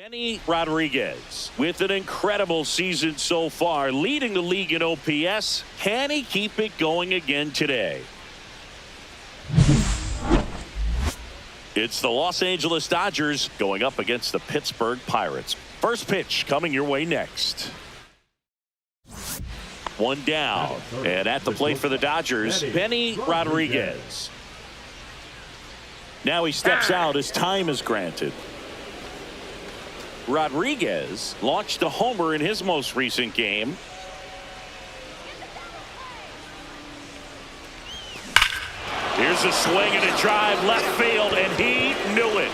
Benny Rodriguez with an incredible season so far, leading the league in OPS. Can he keep it going again today? It's the Los Angeles Dodgers going up against the Pittsburgh Pirates. First pitch coming your way next. One down, and at the plate for the Dodgers, Benny Rodriguez. Now he steps out as time is granted. Rodriguez launched a homer in his most recent game. Here's a swing and a drive left field, and he knew it.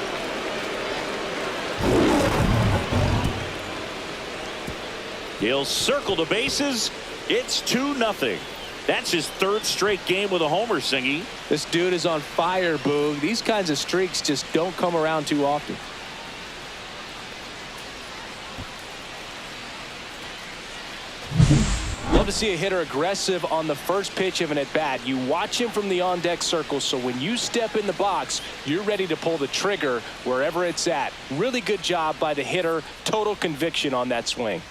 He'll circle the bases. It's 2-0. That's his third straight game with a homer, Singy. This dude is on fire, Boog. These kinds of streaks just don't come around too often. Love to see a hitter aggressive on the first pitch of an at-bat. You watch him from the on-deck circle, so when you step in the box, you're ready to pull the trigger wherever it's at. Really good job by the hitter. Total conviction on that swing.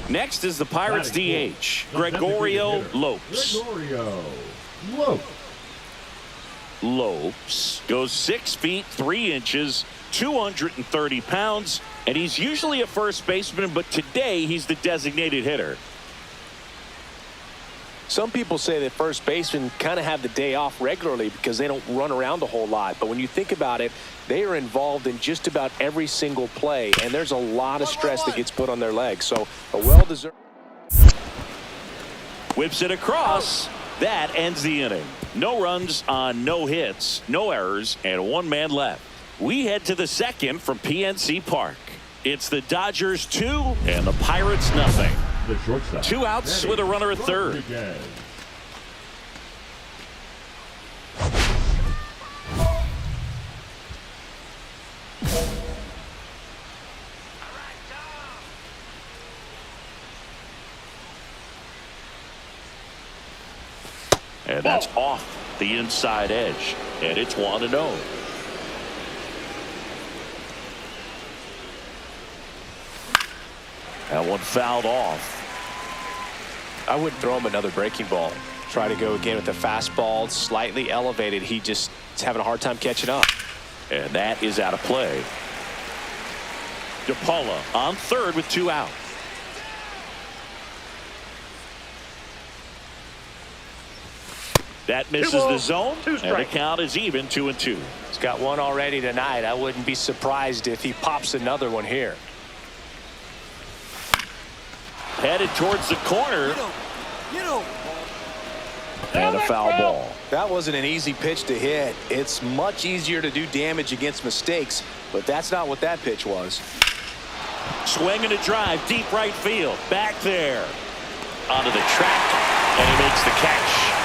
Next is the Pirates DH, Gregorio Lopes. Lopes goes 6 feet 3 inches, 230 pounds, and he's usually a first baseman, but today he's the designated hitter. Some people say that first basemen kind of have the day off regularly because they don't run around a whole lot. But when you think about it, they are involved in just about every single play, and there's a lot of stress that gets put on their legs. So a well-deserved. Whips it across. That ends the inning. No runs on no hits, no errors, and one man left. We head to the second from PNC Park. It's the Dodgers 2 and the Pirates nothing. The shortstop. 2 outs with a runner at third. And that's off the inside edge, and it's 1-0. That one fouled off. I wouldn't throw him another breaking ball. Try to go again with the fastball, slightly elevated. He just is having a hard time catching up. And that is out of play. DePaula on third with 2 out. That misses the zone, and the count is even 2-2. He's got one already tonight. I wouldn't be surprised if he pops another one here. Headed towards the corner. And a foul ball. That wasn't an easy pitch to hit. It's much easier to do damage against mistakes, but that's not what that pitch was. Swing and a drive, deep right field. Back there. Onto the track, and he makes the catch.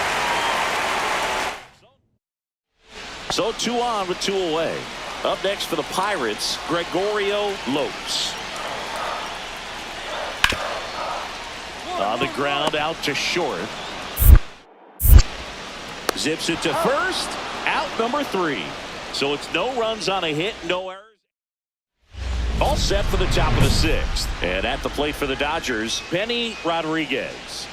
So 2 on with 2 away. Up next for the Pirates, Gregorio Lopes. On the ground, out to short. Zips it to first. Out number 3. So it's no runs on a hit, no errors. All set for the top of the 6th. And at the plate for the Dodgers, Benny Rodriguez.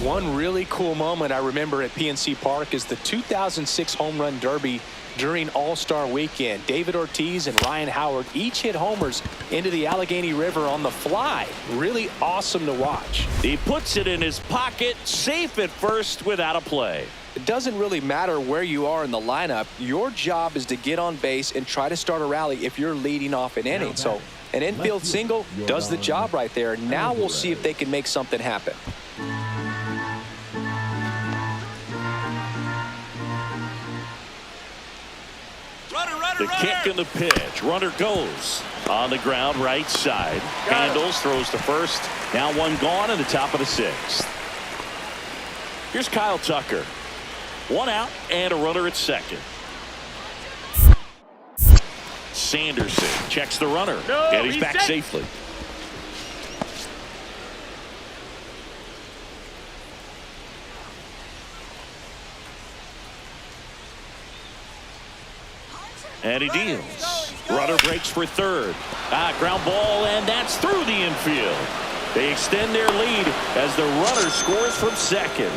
One really cool moment I remember at PNC Park is the 2006 Home Run Derby during All-Star Weekend. David Ortiz and Ryan Howard each hit homers into the Allegheny River on the fly. Really awesome to watch. He puts it in his pocket, safe at first without a play. It doesn't really matter where you are in the lineup. Your job is to get on base and try to start a rally if you're leading off an inning. So an infield single does the job right there. Now we'll see if they can make something happen. The kick and the pitch. Runner goes on the ground right side. Handles, throws to first. Now one gone in the top of the 6th. Here's Kyle Tucker. 1 out and a runner at second. Sanderson checks the runner, and he's back safely. And he deals. Runner breaks for third. Ground ball, and that's through the infield. They extend their lead as the runner scores from second.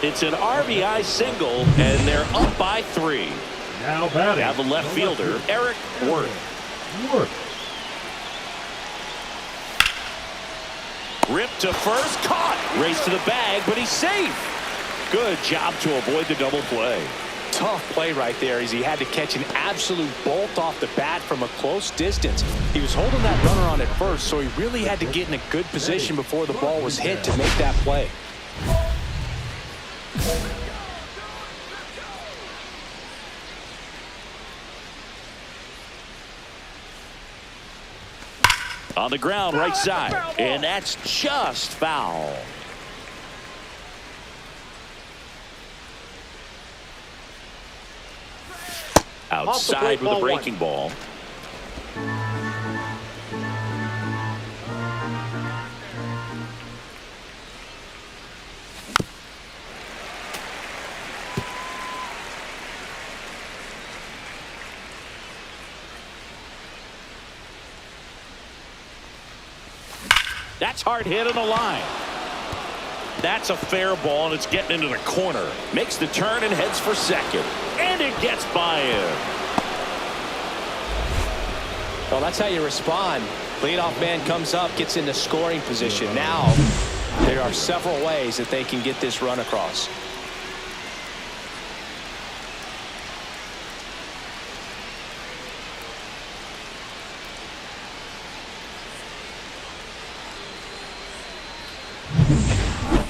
It's an RBI single, and they're up by 3. Now batting. Now the left fielder, Eric Worth. Ripped to first, caught. Race to the bag, but he's safe. Good job to avoid the double play. Tough play right there as he had to catch an absolute bolt off the bat from a close distance. He was holding that runner on at first, so he really had to get in a good position before the ball was hit to make that play. On the ground, right side, and that's just foul. Outside with a breaking ball. That's hard hit on the line. That's a fair ball, and it's getting into the corner. Makes the turn and heads for second. And it gets by him. Well, that's how you respond. Leadoff man comes up, gets into scoring position. Now, there are several ways that they can get this run across.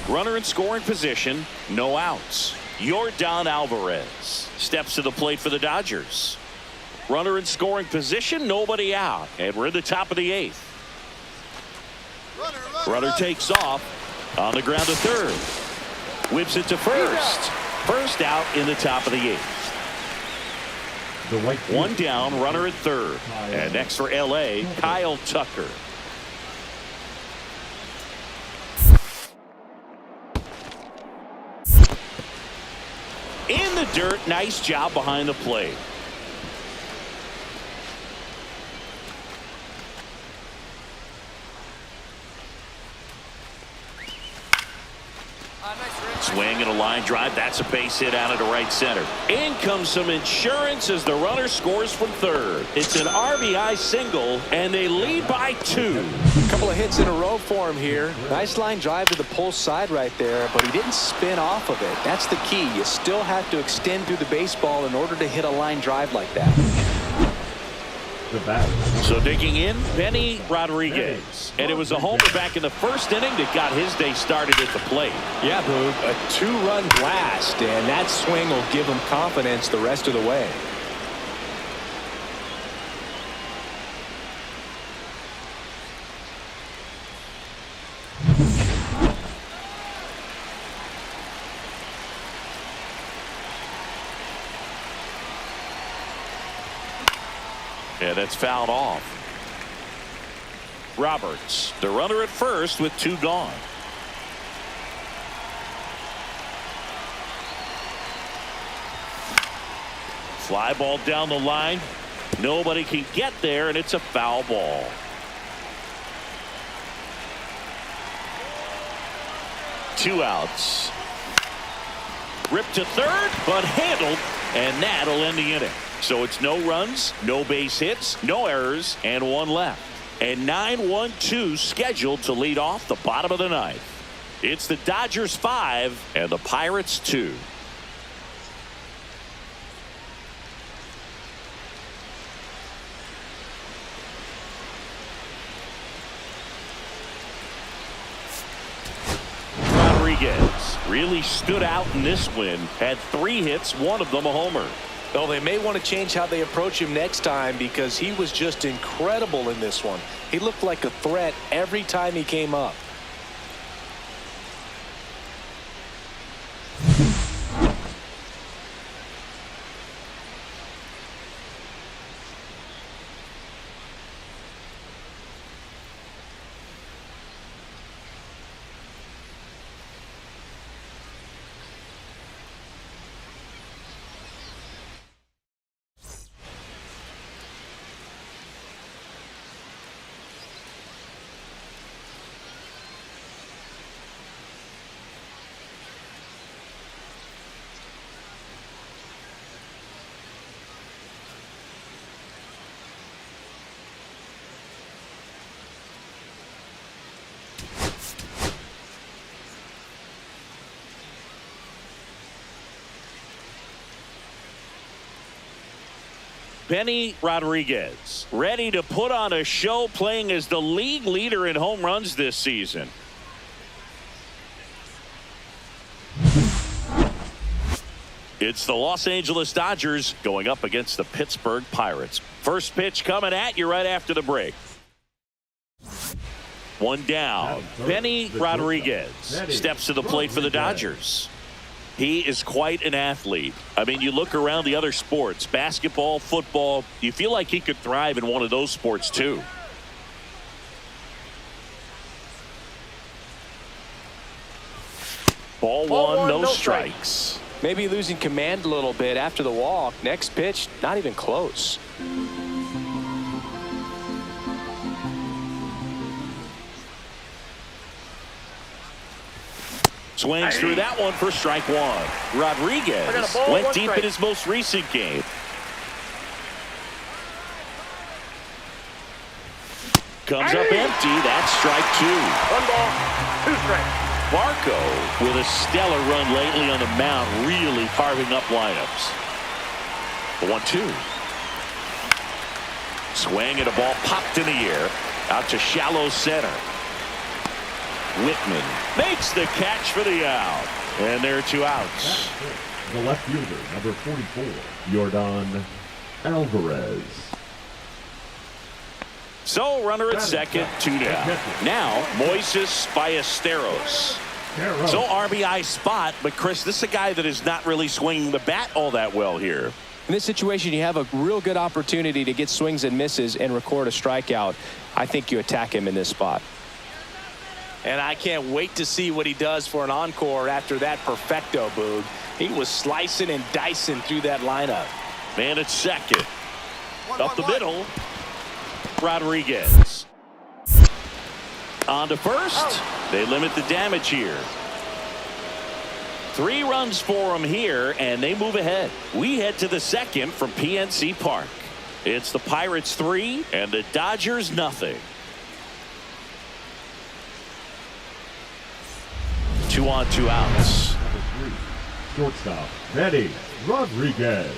Runner in scoring position, no outs. Yordan Alvarez steps to the plate for the Dodgers. Runner in scoring position, nobody out. And we're in the top of the 8th. Runner takes off on the ground to third. Whips it to first. First out in the top of the 8th. One down, runner at third. And next for LA, Kyle Tucker. In the dirt, nice job behind the plate. Swing and a line drive. That's a base hit out into right center. In comes some insurance as the runner scores from third. It's an RBI single, and they lead by 2. A couple of hits in a row for him here. Nice line drive to the pull side right there, but he didn't spin off of it. That's the key. You still have to extend through the baseball in order to hit a line drive like that. So digging in, Benny Rodriguez. And it was a homer back in the first inning that got his day started at the plate. Yeah, Boog, a 2-run blast, and that swing will give him confidence the rest of the way. And that's fouled off. Roberts, the runner at first with 2 gone. Fly ball down the line. Nobody can get there, and it's a foul ball. Two outs. Ripped to third, but handled, and that'll end the inning. So it's no runs, no base hits, no errors, and 1 left. And 9-1-2 scheduled to lead off the bottom of the 9th. It's the Dodgers 5 and the Pirates 2. Rodriguez really stood out in this win. Had 3 hits, one of them a homer. Well, they may want to change how they approach him next time because he was just incredible in this one. He looked like a threat every time he came up. Benny Rodriguez, ready to put on a show, playing as the league leader in home runs this season. It's the Los Angeles Dodgers going up against the Pittsburgh Pirates. First pitch coming at you right after the break. One down. Benny Rodriguez steps to the plate for the Dodgers. He is quite an athlete. I mean, you look around the other sports, basketball, football, you feel like he could thrive in one of those sports too. Ball one, no strikes. Maybe losing command a little bit after the walk. Next pitch, not even close. Swings through that one for strike one. Rodriguez went deep in his most recent game. Comes up empty. That's strike two. 1 ball, 2 strikes. Barco with a stellar run lately on the mound, really carving up lineups. The 1-2. Swing and a ball popped in the air out to shallow center. Whitman makes the catch for the out. And there are 2 outs. The left fielder, number 44, Yordan Alvarez. So runner at second, 2 down. Now Moises Ballesteros. So RBI spot, but Chris, this is a guy that is not really swinging the bat all that well here. In this situation, you have a real good opportunity to get swings and misses and record a strikeout. I think you attack him in this spot. And I can't wait to see what he does for an encore after that perfecto, Boog. He was slicing and dicing through that lineup. Man at second. Up the middle. Rodriguez. On to first. They limit the damage here. 3 runs for him here, and they move ahead. We head to the second from PNC Park. It's the Pirates 3 and the Dodgers nothing. 2 on, 2 outs. Number 3, shortstop, Benny Rodriguez.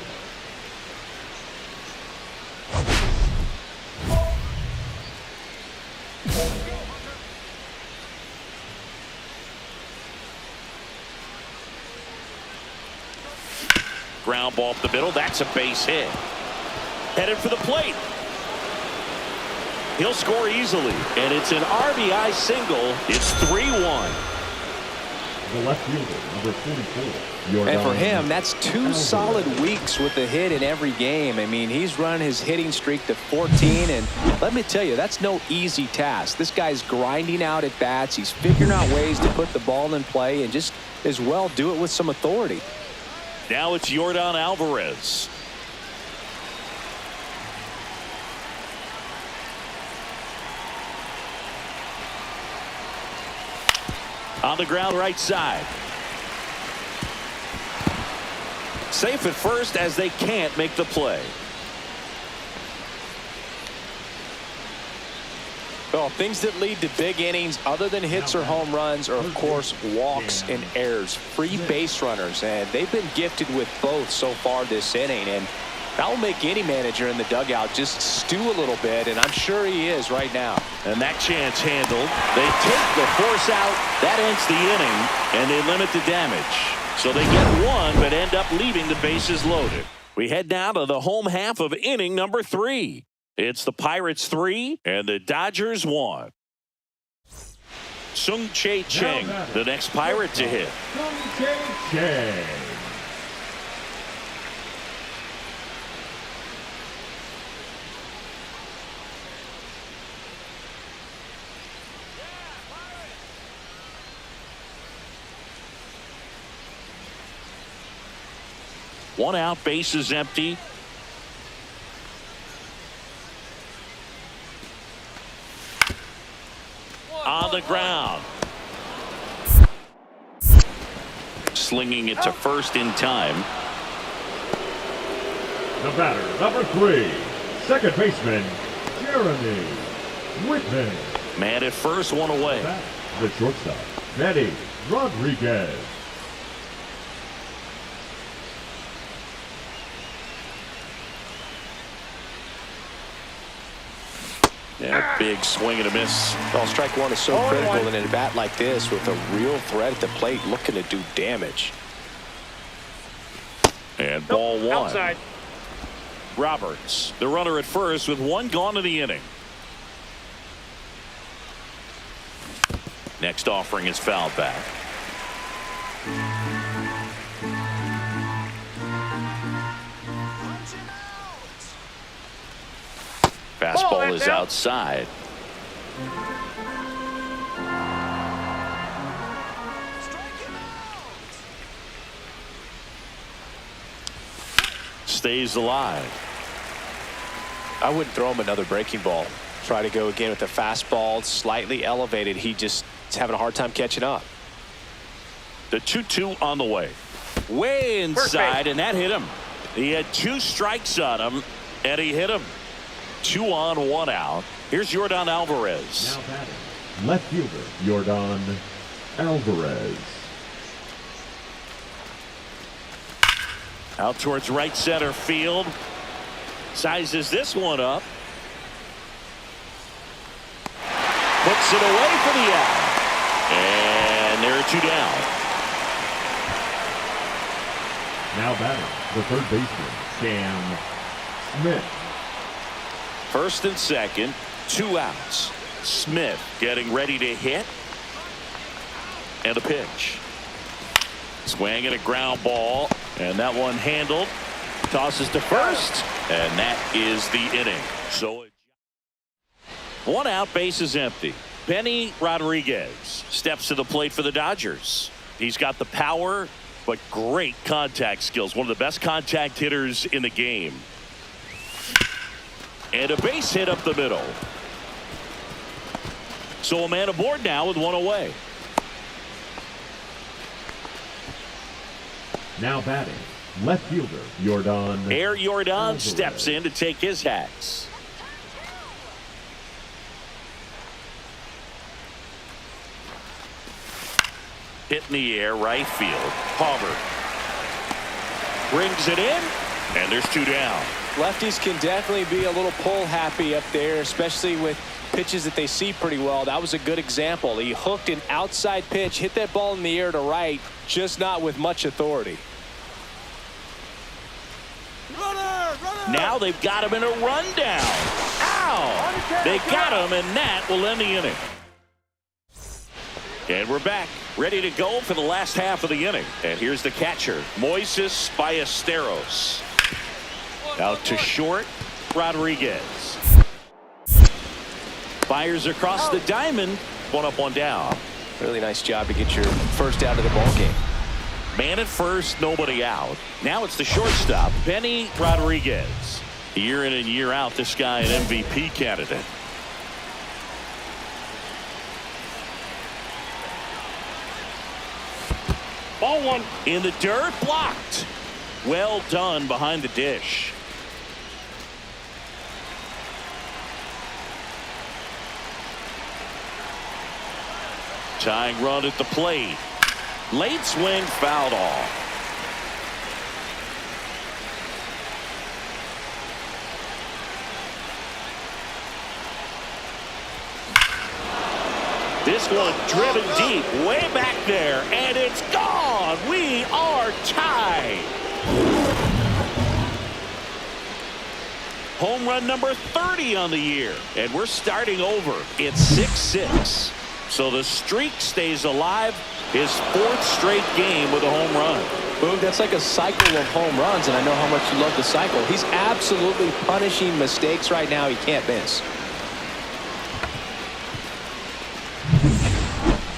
Ground ball up the middle. That's a base hit. Headed for the plate. He'll score easily, and it's an RBI single. It's 3-1. The left fielder, number 44, Yordan And for him, that's 2 Alvarez. solid weeks with a hit in every game. I mean, he's run his hitting streak to 14, and let me tell you, that's no easy task. This guy's grinding out at bats. He's figuring out ways to put the ball in play and just as well do it with some authority. Now it's Yordan Alvarez. On the ground right side. Safe at first as they can't make the play. Well, things that lead to big innings other than hits or home runs are, of course, walks and errors, free base runners, and they've been gifted with both so far this inning, and that will make any manager in the dugout just stew a little bit, and I'm sure he is right now. And that chance handled. They take the force out. That ends the inning, and they limit the damage. So they get 1, but end up leaving the bases loaded. We head now to the home half of inning number 3. It's the Pirates 3 and the Dodgers 1. Sung-Chae Cheng, the next Pirate to hit. Sung-Chae Cheng. One out, bases empty. On the ground. Slinging it to first in time. The batter, number 3, second baseman, Jeremy Whitman. Man at first, 1 away. The shortstop, Benny Rodriguez. Yeah, big swing and a miss. Well, strike one is so Oh, critical one. in a bat like this with a real threat at the plate looking to do damage. And ball one. Outside. Roberts, the runner at first with one gone in the inning. Next offering is fouled back. Fastball is outside. Stays alive. I wouldn't throw him another breaking ball. Try to go again with the fastball, slightly elevated. He just is having a hard time catching up. The 2-2 on the way. Way inside, and that hit him. He had 2 strikes on him, and he hit him. 2 on, 1 out. Here's Yordan Alvarez. Now batting, left fielder, Yordan Alvarez. Out towards right center field. Sizes this one up. Puts it away for the out. And there are 2 down. Now batting, the third baseman, Cam Smith. First and second, 2 outs. Smith getting ready to hit. And a pitch. Swing and a ground ball. And that one handled. Tosses to first. And that is the inning. So 1 out, base is empty. Benny Rodriguez steps to the plate for the Dodgers. He's got the power, but great contact skills. One of the best contact hitters in the game. And a base hit up the middle. So a man aboard now with 1 away. Now batting, left fielder, Yordan. Air Yordan Alvarez. steps in to take his hats. Hit in the air, right field. Harvard brings it in, and there's 2 down. Lefties can definitely be a little pull happy up there, especially with pitches that they see pretty well. That was a good example. He hooked an outside pitch, hit that ball in the air to right, just not with much authority. Now they've got him in a rundown. Ow! They got him, and that will end the inning. And we're back, ready to go for the last half of the inning. And here's the catcher, Moises Ballesteros. Out to short, Rodriguez. Fires across the diamond. 1 up, 1 down. Really nice job to get your first out of the ball game. Man at first, nobody out. Now it's the shortstop, Benny Rodriguez. Year in and year out, this guy an MVP candidate. Ball 1. In the dirt, blocked. Well done behind the dish. Tying run at the plate. Late swing, fouled off. This one driven deep, way back there, and it's gone. We are tied. Home run number 30 on the year, and we're starting over. It's 6-6. So the streak stays alive. His 4th straight game with a home run. Boog, that's like a cycle of home runs, and I know how much you love the cycle. He's absolutely punishing mistakes right now he can't miss.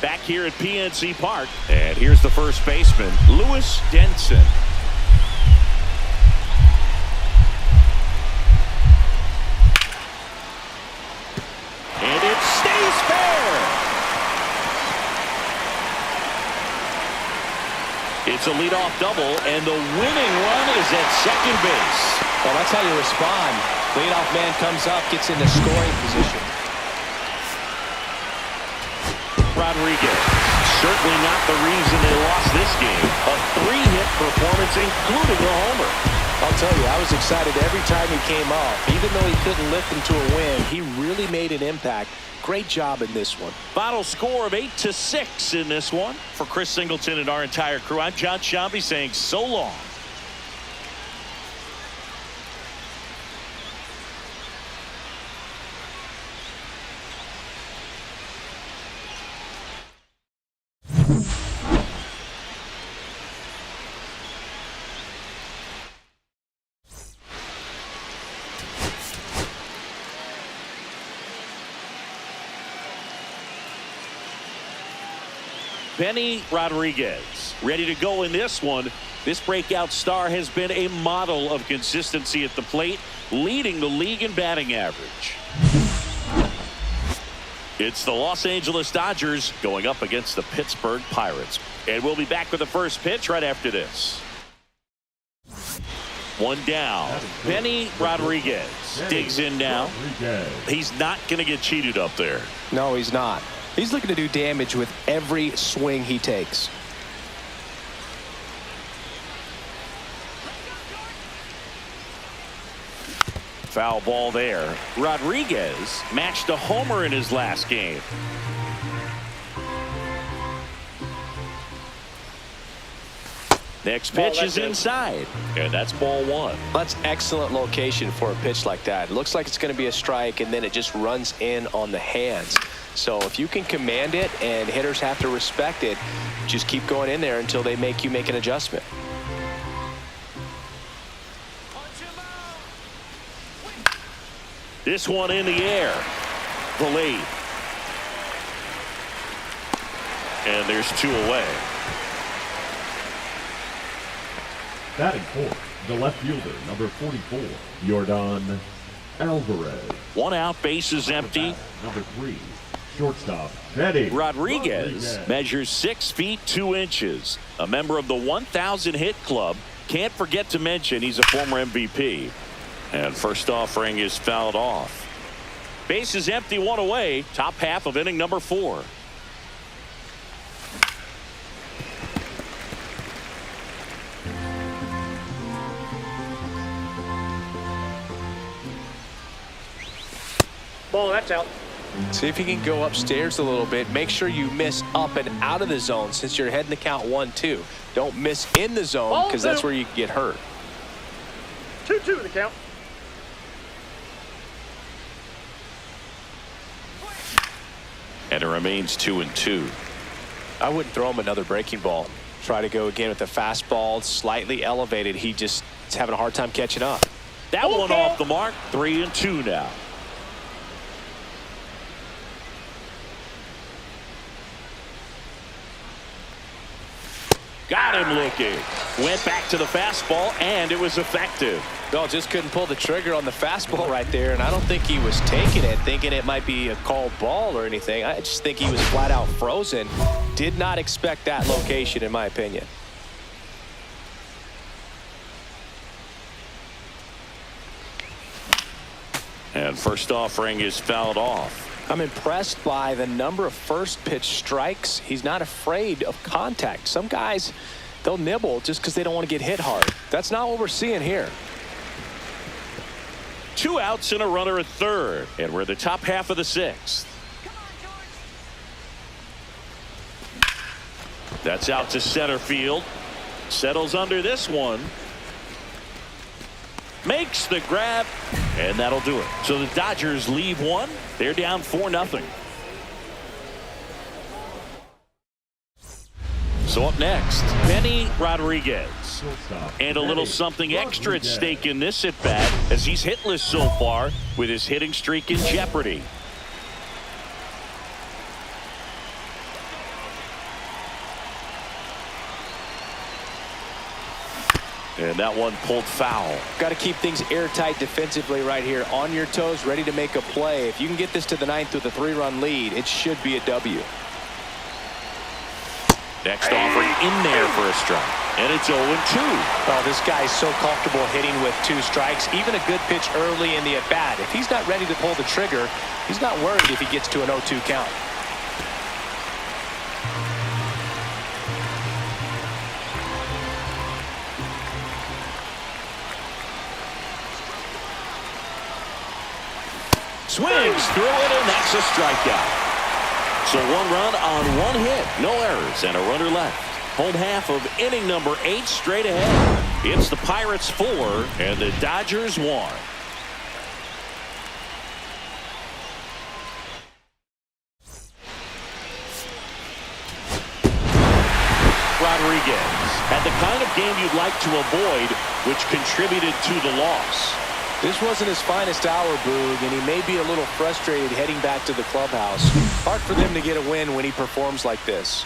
Back here at PNC Park, and here's the first baseman, Lewis Denson. And it stays fair. It's a leadoff double, and the winning run is at second base. Well, that's how you respond. Leadoff man comes up, gets into scoring position. Rodriguez, certainly not the reason they lost this game. A 3-hit performance, including a homer. I'll tell you, I was excited every time he came up. Even though he couldn't lift him to a win, he really made an impact. Great job in this one. Final score of 8-6 in this one. For Chris Singleton and our entire crew, I'm John Sciambi saying so long. Benny Rodriguez ready to go in this one. This breakout star has been a model of consistency at the plate, leading the league in batting average. It's the Los Angeles Dodgers going up against the Pittsburgh Pirates. And we'll be back with the first pitch right after this. One down. Benny Rodriguez digs in now. He's not going to get cheated up there. No, he's not. He's looking to do damage with every swing he takes. Foul ball there. Rodriguez matched a homer in his last game. Next pitch is inside, and that's ball one. That's excellent location for a pitch like that. It looks like it's going to be a strike, and then it just runs in on the hands. So if you can command it and hitters have to respect it, just keep going in there until they make you make an adjustment. This one in the air. The lead. And there's two away. Batting fourth, the left fielder, number 44, Yordan Alvarez. One out, bases empty. Number 3, shortstop, Benny Rodriguez measures 6 feet 2 inches. A member of the 1,000 hit club. Can't forget to mention he's a former MVP. And first offering is fouled off. Bases empty, one away. Top half of inning number 4. Ball, that's out. See if you can go upstairs a little bit. Make sure you miss up and out of the zone since you're heading to count 1-2. Don't miss in the zone because that's where you get hurt. 2-2 the count. And it remains 2-2. I wouldn't throw him another breaking ball. Try to go again with the fastball slightly elevated. He just is having a hard time catching up. That one off the mark. 3-2 now. Got him looking. Went back to the fastball, and it was effective. No, just couldn't pull the trigger on the fastball right there, and I don't think he was taking it, thinking it might be a called ball or anything. I just think he was flat out frozen. Did not expect that location, in my opinion. And first offering is fouled off. I'm impressed by the number of first pitch strikes. He's not afraid of contact. Some guys, they'll nibble just because they don't want to get hit hard. That's not what we're seeing here. 2 outs and a runner at third. And we're the top half of the 6th. That's out to center field. Settles under this one. Makes the grab, and that'll do it. So the Dodgers leave one. They're down 4-0. So up next, Benny Rodriguez. And a little something extra at stake in this at-bat as he's hitless so far with his hitting streak in jeopardy. And that one pulled foul. Got to keep things airtight defensively right here. On your toes, ready to make a play. If you can get this to the 9th with a 3-run lead, it should be a W. Next offering in there for a strike. And it's 0-2. Oh, this guy's so comfortable hitting with 2 strikes. Even a good pitch early in the at-bat. If he's not ready to pull the trigger, he's not worried if he gets to an 0-2 count. swings through it, and that's a strikeout. So 1 run on 1 hit, no errors, and a runner left. Home half of inning number 8 straight ahead. It's the Pirates 4 and the Dodgers 1. Rodriguez had the kind of game you'd like to avoid, which contributed to the loss. This wasn't his finest hour, Boog, and he may be a little frustrated heading back to the clubhouse. Hard for them to get a win when he performs like this.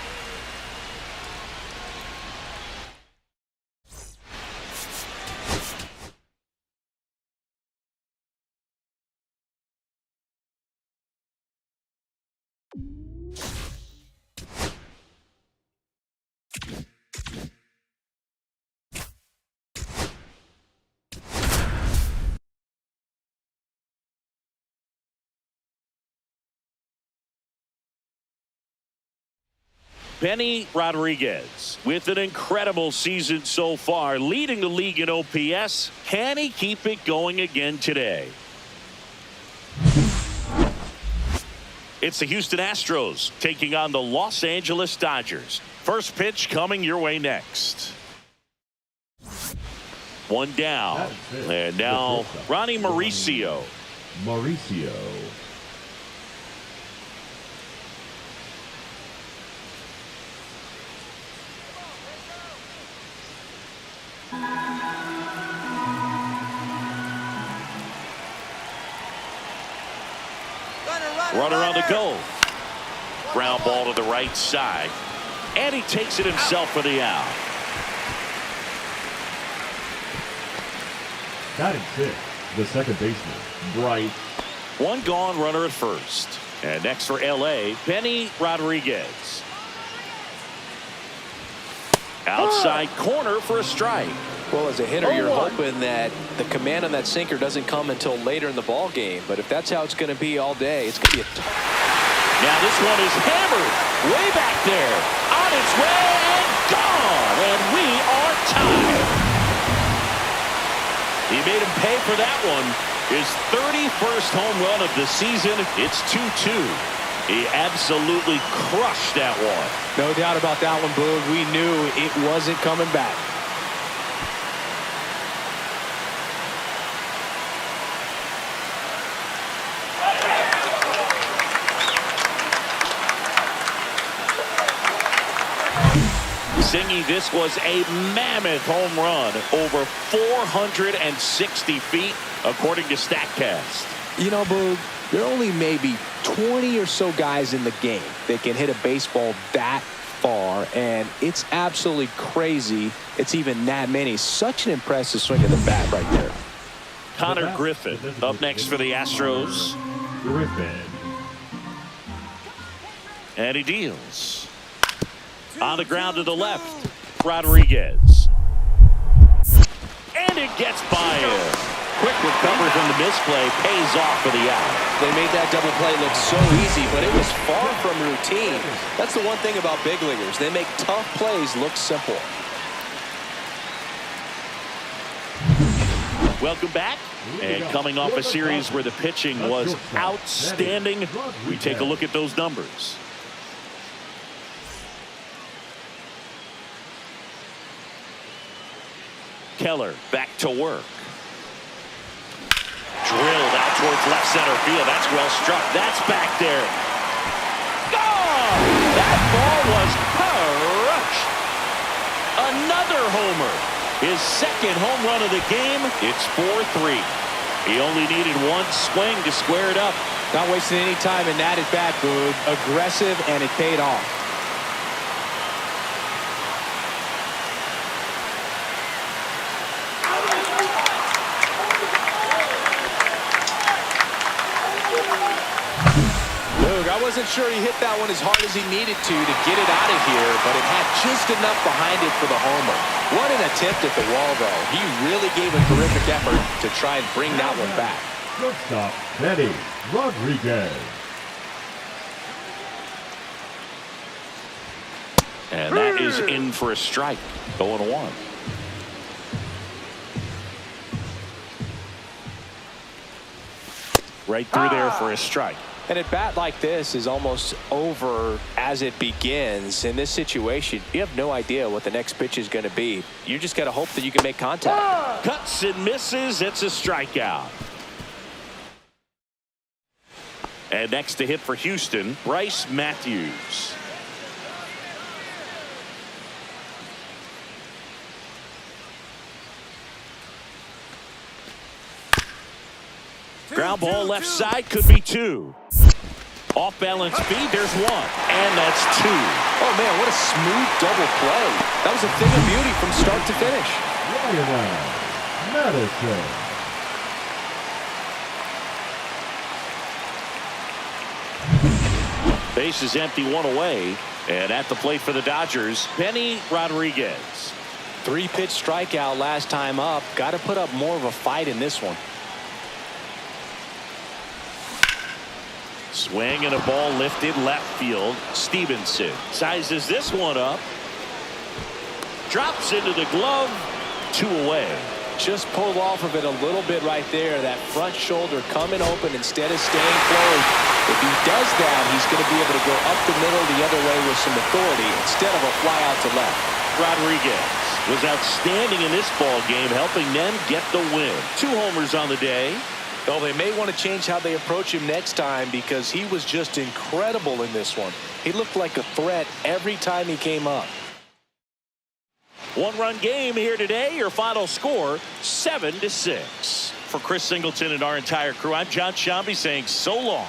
Benny Rodriguez with an incredible season so far, leading the league in OPS. Can he keep it going again today? It's the Houston Astros taking on the Los Angeles Dodgers. First pitch coming your way next. 1 down. And now Ronnie Mauricio. Runner on the go. Ground ball to the right side. And he takes it himself for the out. Batting 6, the second baseman, Bryce. 1 gone, runner at first. And next for LA, Benny Rodriguez. Outside corner for a strike. Well, as a hitter, you're hoping that the command on that sinker doesn't come until later in the ball game. But if that's how it's going to be all day, it's going to be a now this one is hammered way back there, on its way and gone, and we are tied. He made him pay for that one. His 31st home run of the season. It's 2-2. He absolutely crushed that one. No doubt about that one, Boog. We knew it wasn't coming back. Singy, this was a mammoth home run, over 460 feet, according to StatCast. You know, Boog, there are only maybe 20 or so guys in the game that can hit a baseball that far, and it's absolutely crazy it's even that many. Such an impressive swing of the bat right there. Connor Griffin up next for the Astros. And he deals. On the ground to the left, Rodriguez. And it gets by him. Quick recovery from the misplay, pays off for the out. They made that double play look so easy, but it was far from routine. That's the one thing about big leaguers. They make tough plays look simple. Welcome back. And coming off a series where the pitching was outstanding, we take a look at those numbers. Keller back to work. Drilled out towards left center field. That's well struck. That's back there. Gone! That ball was crushed. Another homer. His second home run of the game. It's 4-3. He only needed 1 swing to square it up. Not wasting any time in that at bat, Boog. Aggressive, and it paid off. I wasn't sure he hit that one as hard as he needed to get it out of here, but it had just enough behind it for the homer. What an attempt at the wall, though. He really gave a terrific effort to try and bring that one back. Shortstop, Benny Rodriguez. And that is in for a strike. 0-1. right through there for a strike. And at bat like this is almost over as it begins. In this situation, you have no idea what the next pitch is going to be. You just got to hope that you can make contact. Cuts and misses. It's a strikeout. And next to hit for Houston, Bryce Matthews. Ground ball left side, could be two. Off balance speed, there's one. And that's two. Oh, man, what a smooth double play. That was a thing of beauty from start to finish. Base is empty, one away. And at the plate for the Dodgers, Benny Rodriguez. 3-pitch strikeout last time up. Got to put up more of a fight in this one. Swing and a ball lifted left field. Stevenson sizes this one up. Drops into the glove. 2 away. Just pulled off of it a little bit right there. That front shoulder coming open instead of staying closed. If he does that, he's going to be able to go up the middle the other way with some authority instead of a fly out to left. Rodriguez was outstanding in this ball game, helping them get the win. 2 homers on the day. Well, they may want to change how they approach him next time because he was just incredible in this one. He looked like a threat every time he came up. 1-run game here today. Your final score, 7-6. For Chris Singleton and our entire crew, I'm John Shambi saying so long.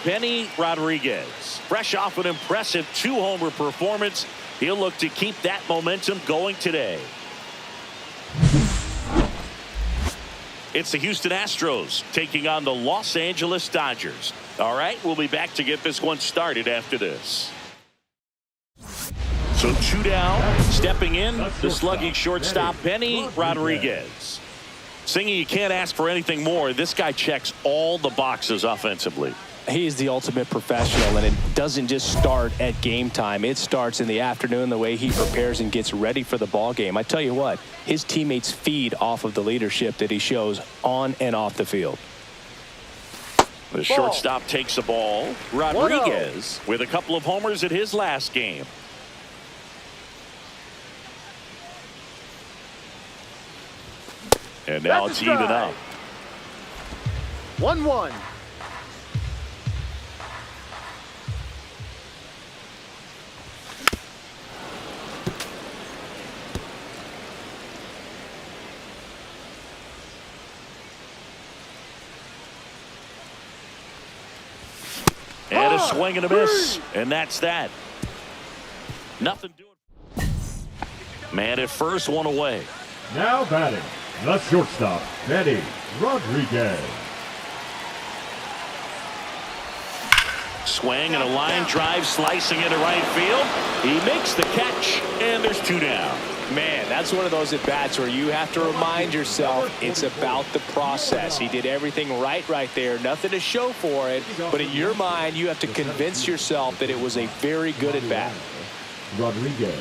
Benny Rodriguez, fresh off an impressive 2-homer performance. He'll look to keep that momentum going today. It's the Houston Astros taking on the Los Angeles Dodgers. All right, we'll be back to get this one started after this. So 2 down, stepping in, the slugging shortstop, Benny Rodriguez. Singy, you can't ask for anything more. This guy checks all the boxes offensively. He's the ultimate professional, and it doesn't just start at game time. It starts in the afternoon, the way he prepares and gets ready for the ball game. I tell you what, his teammates feed off of the leadership that he shows on and off the field. The shortstop takes the ball. Rodriguez with a couple of homers at his last game. And now it's even up. 1-1. And a swing and a miss. And that's that. Nothing doing. Man at first, 1 away. Now batting, the shortstop, Benny Rodriguez. Swing and a line drive slicing into right field. He makes the catch, and there's 2 down. Man, that's one of those at-bats where you have to remind yourself it's about the process. He did everything right there. Nothing to show for it. But in your mind, you have to convince yourself that it was a very good at-bat. Rodriguez.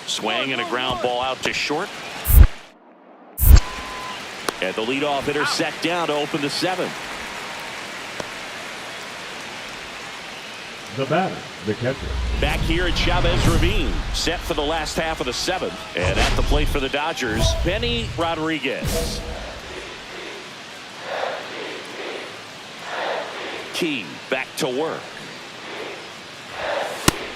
Swing and a ground ball out to short. And the leadoff hitter set down to open the 7th. The batter, the catcher. Back here at Chavez Ravine, set for the last half of the 7th. And at the plate for the Dodgers, Benny Rodriguez. Key back to work.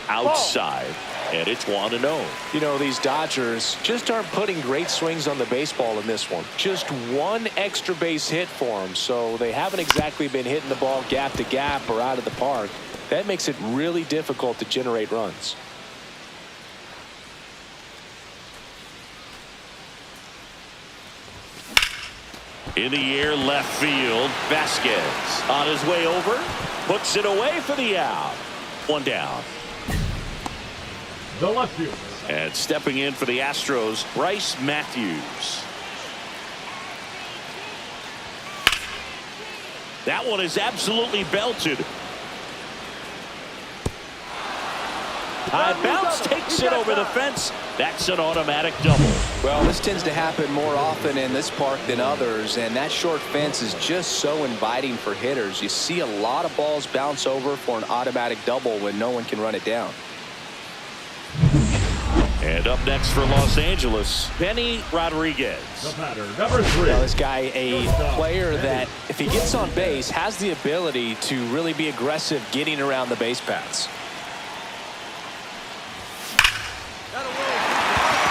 Outside. And it's 1-0. You know, these Dodgers just aren't putting great swings on the baseball in this one. Just 1 extra base hit for them. So they haven't exactly been hitting the ball gap to gap or out of the park. That makes it really difficult to generate runs. In the air, left field. Vasquez on his way over. Puts it away for the out. One down. The left fielder. And stepping in for the Astros, Bryce Matthews. That one is absolutely belted. High bounce takes it over the fence. That's an automatic double. Well, this tends to happen more often in this park than others, and that short fence is just so inviting for hitters. You see a lot of balls bounce over for an automatic double when no one can run it down. And up next for Los Angeles, Benny Rodriguez. The batter, number 3. Well, this guy, a player that, if he gets on base, has the ability to really be aggressive getting around the base paths.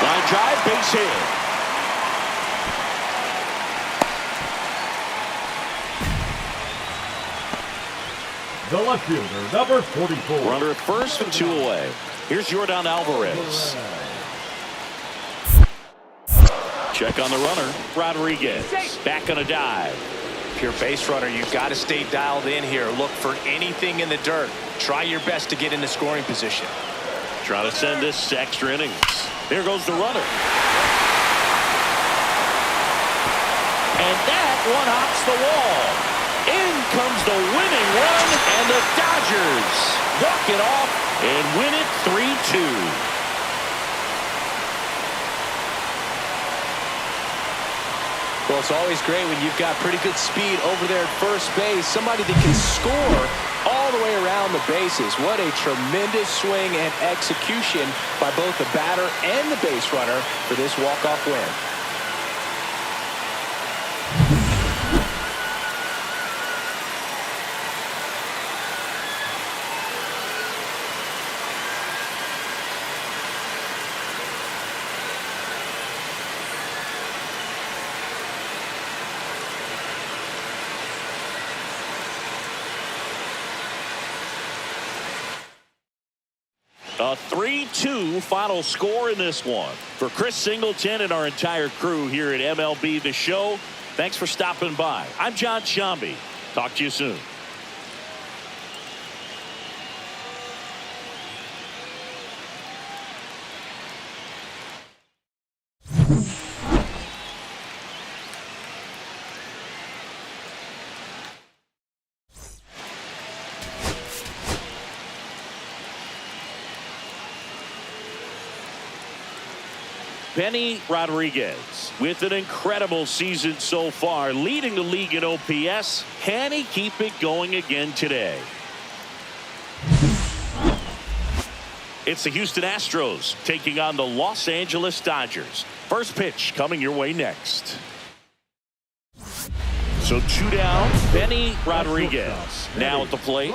Line drive, base hit. The left fielder, number 44. Runner at first with 2 away. Here's Yordan Alvarez. Check on the runner. Rodriguez back on a dive. If you're a base runner, you've got to stay dialed in here. Look for anything in the dirt. Try your best to get into scoring position. Try to send this extra innings. There goes the runner. And that one hops the wall. In comes the winning run, and the Dodgers walk it off and win it 3-2. Well, it's always great when you've got pretty good speed over there at first base. Somebody that can score all the way around the bases. What a tremendous swing and execution by both the batter and the base runner for this walk-off win. A 3-2 final score in this one. For Chris Singleton and our entire crew here at MLB The Show, thanks for stopping by. I'm John Shambi. Talk to you soon. Benny Rodriguez with an incredible season so far, leading the league in OPS. Can he keep it going again today? It's the Houston Astros taking on the Los Angeles Dodgers. First pitch coming your way next. So 2 down, Benny Rodriguez now at the plate.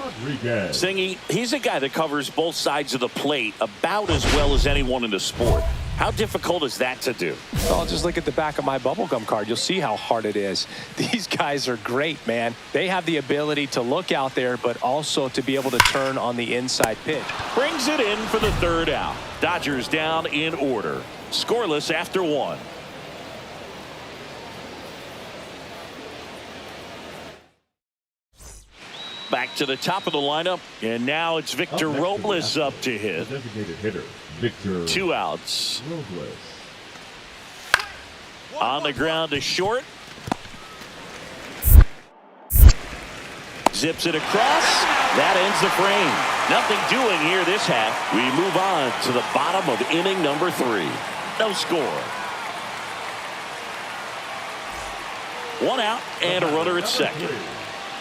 Singy, he's a guy that covers both sides of the plate about as well as anyone in the sport. How difficult is that to do? Well, just look at the back of my bubblegum card. You'll see how hard it is. These guys are great, man. They have the ability to look out there, but also to be able to turn on the inside pitch. Brings it in for the 3rd out. Dodgers down in order. Scoreless after 1. Back to the top of the lineup, and now it's Victor Robles up to hit. Designated hitter, Victor 2 outs. Robles. On the ground to short. Zips it across. That ends the frame. Nothing doing here this half. We move on to the bottom of inning number 3. No score. 1 out and a runner at second.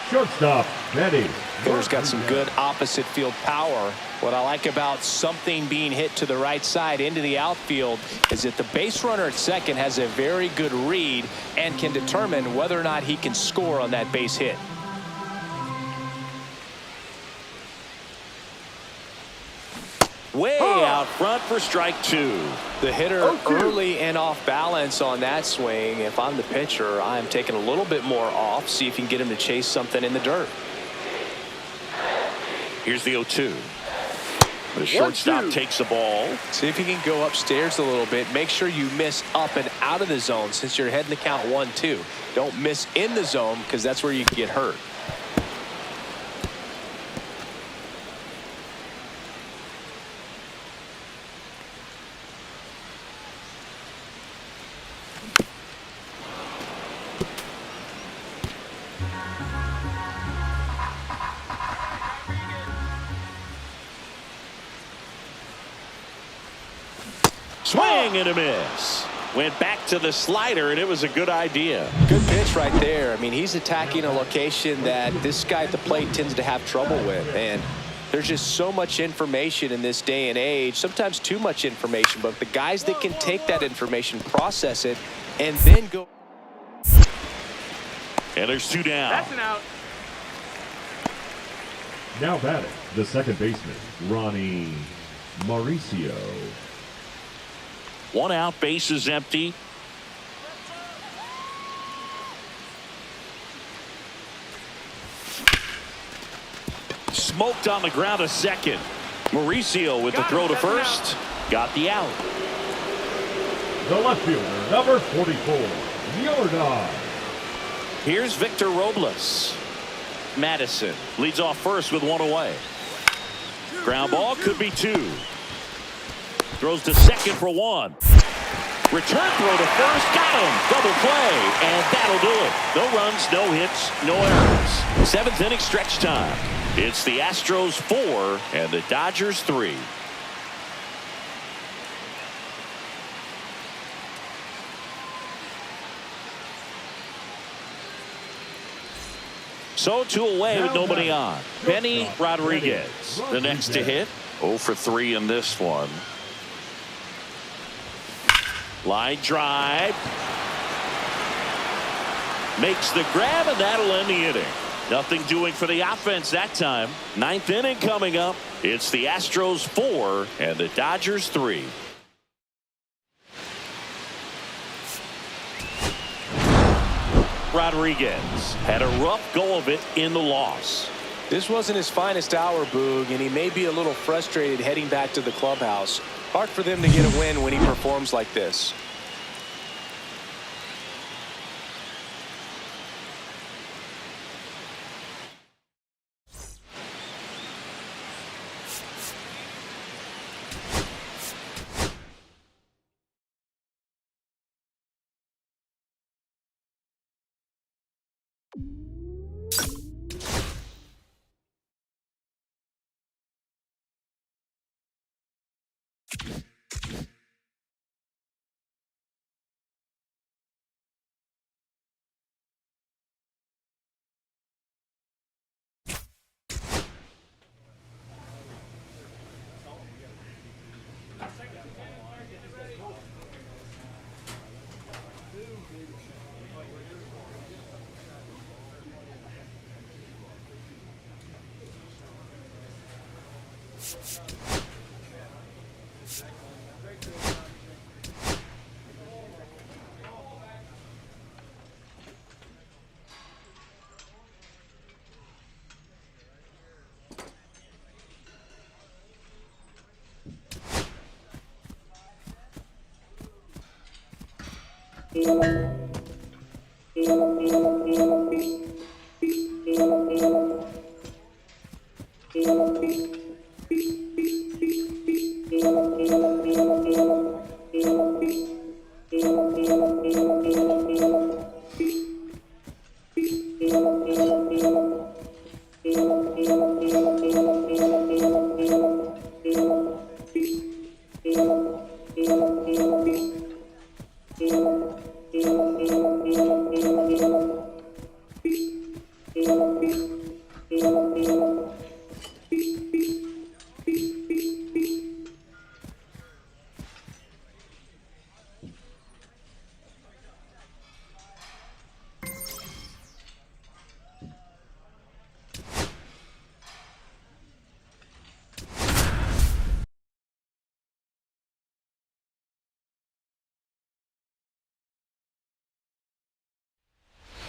Shortstop, Benny. Hitter's got some good opposite field power. What I like about something being hit to the right side into the outfield is that the base runner at second has a very good read and can determine whether or not he can score on that base hit. Way out front for strike 2. The hitter early and off balance on that swing. If I'm the pitcher, I'm taking a little bit more off. See if you can get him to chase something in the dirt. Here's the 0-2. The shortstop 1-2. takes the ball. See if you can go upstairs a little bit. Make sure you miss up and out of the zone since you're heading to count 1-2. Don't miss in the zone because that's where you can get hurt. Swing and a miss. Went back to the slider, and it was a good idea. Good pitch right there. I mean, he's attacking a location that this guy at the plate tends to have trouble with. And there's just so much information in this day and age, sometimes too much information. But the guys that can take that information, process it, and then go. And there's 2 down. That's an out. Now batting, the second baseman, Ronnie Mauricio. 1 out, base is empty. Smoked on the ground to second. Mauricio with the throw to first. Got the out. The left fielder, number 44, Yordan. Here's Victor Robles. Madison leads off first with 1 away. Ground ball could be 2. Throws to second for 1. Return throw to first. Got him. Double play. And that'll do it. No runs, no hits, no errors. 7th inning stretch time. It's the Astros 4 and the Dodgers 3. So 2 away with nobody on. Benny Rodriguez, the next to hit. 0 for 3 in this one. Line drive. Makes the grab, and that'll end the inning. Nothing doing for the offense that time. 9th inning coming up. It's the Astros 4 and the Dodgers 3. Rodriguez had a rough go of it in the loss. This wasn't his finest hour, Boog, and he may be a little frustrated heading back to the clubhouse. Hard for them to get a win when he performs like this.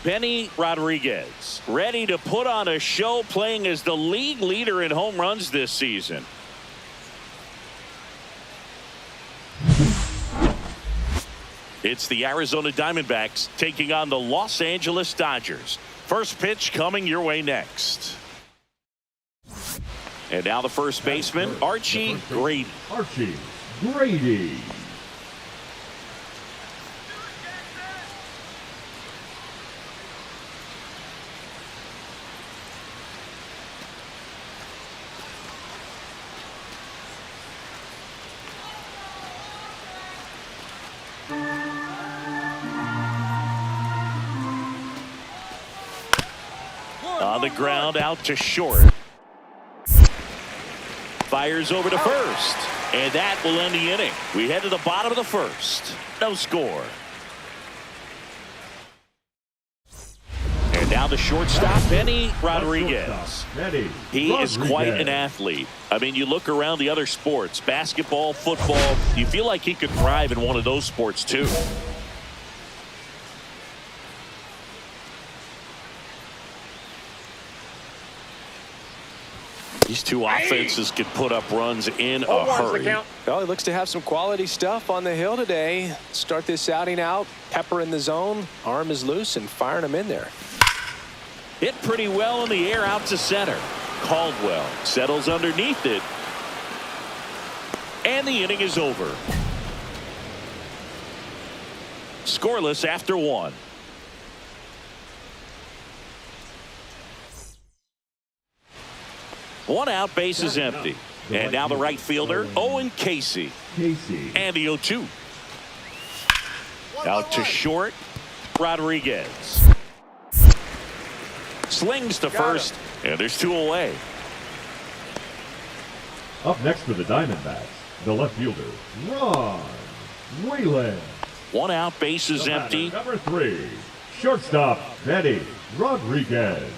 Benny Rodriguez ready to put on a show, playing as the league leader in home runs this season. It's the Arizona Diamondbacks taking on the Los Angeles Dodgers. First pitch coming your way next. And now the first baseman, Archie Grady. Archie Grady. On the ground, out to short. Fires over to first. And that will end the inning. We head to the bottom of the first. No score. And now the shortstop, Benny Rodriguez. He is quite an athlete. I mean, you look around the other sports, basketball, football, you feel like he could thrive in one of those sports too. These two offenses could put up runs in a hurry. Well, he looks to have some quality stuff on the hill today. Start this outing out, pepper in the zone, arm is loose, and firing him in there. Hit pretty well in the air out to center. Caldwell settles underneath it. And the inning is over. Scoreless after one. One out, base is empty. And now the right fielder, Owen Casey. And the 0-2. Out to short, Rodriguez. Slings to first, and there's two away. Up next for the Diamondbacks, the left fielder, Ron Whalen. One out, base is empty. Number 3, shortstop, Benny Rodriguez.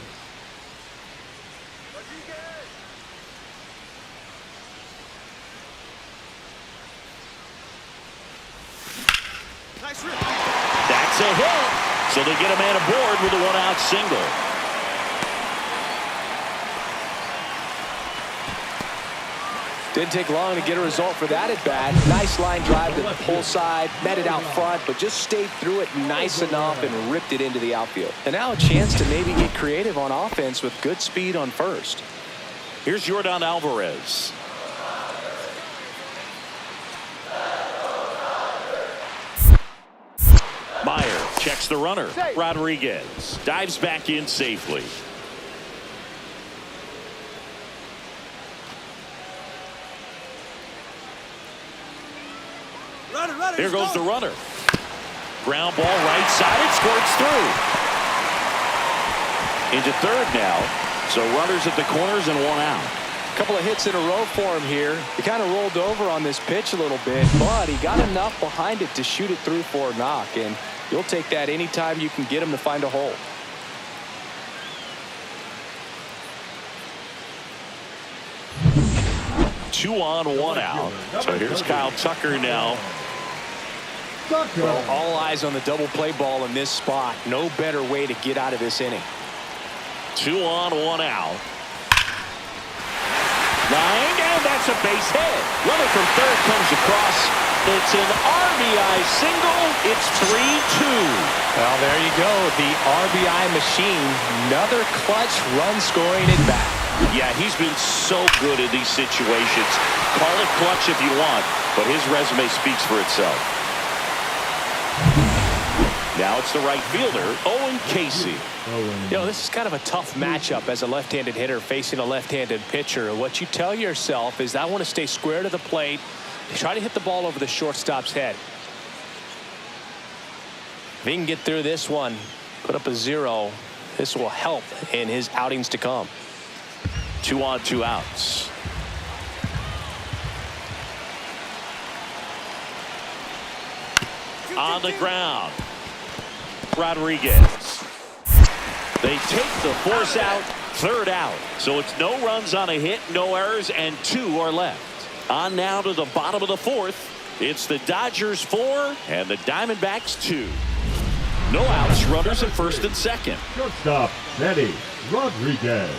That's a hit. So they get a man aboard with a one-out single. Didn't take long to get a result for that at bat. Nice line drive to the pull side, met it out front, but just stayed through it nice enough and ripped it into the outfield. And now a chance to maybe get creative on offense with good speed on first. Here's Yordan Alvarez. Meyer checks the runner. Rodriguez dives back in safely. Here goes the runner. Ground ball right side. It squirts through. Into third now. So runners at the corners and one out. A couple of hits in a row for him here. He kind of rolled over on this pitch a little bit, but he got enough behind it to shoot it through for a knock. And you'll take that anytime you can get him to find a hole. Two on, one out. So here's Kyle Tucker now. Well, all eyes on the double play ball in this spot. No better way to get out of this inning. 2 on, 1 out. Line, and that's a base hit. Runner from third comes across. It's an RBI single. It's 3-2. Well, there you go. The RBI machine. Another clutch run scoring at bat. Yeah, he's been so good in these situations. Call it clutch if you want, but his resume speaks for itself. Now it's the right fielder, Owen Casey. You know, this is kind of a tough matchup as a left-handed hitter facing a left-handed pitcher. What you tell yourself is I want to stay square to the plate, try to hit the ball over the shortstop's head. If he can get through this one, put up a 0, this will help in his outings to come. 2 on, 2 outs. On the ground, Rodriguez. They take the force out, third out. So it's no runs on a hit, no errors, and 2 are left. On now to the bottom of the fourth. It's the Dodgers 4 and the Diamondbacks 2. No outs, runners at first and second. Shortstop, Benny Rodriguez.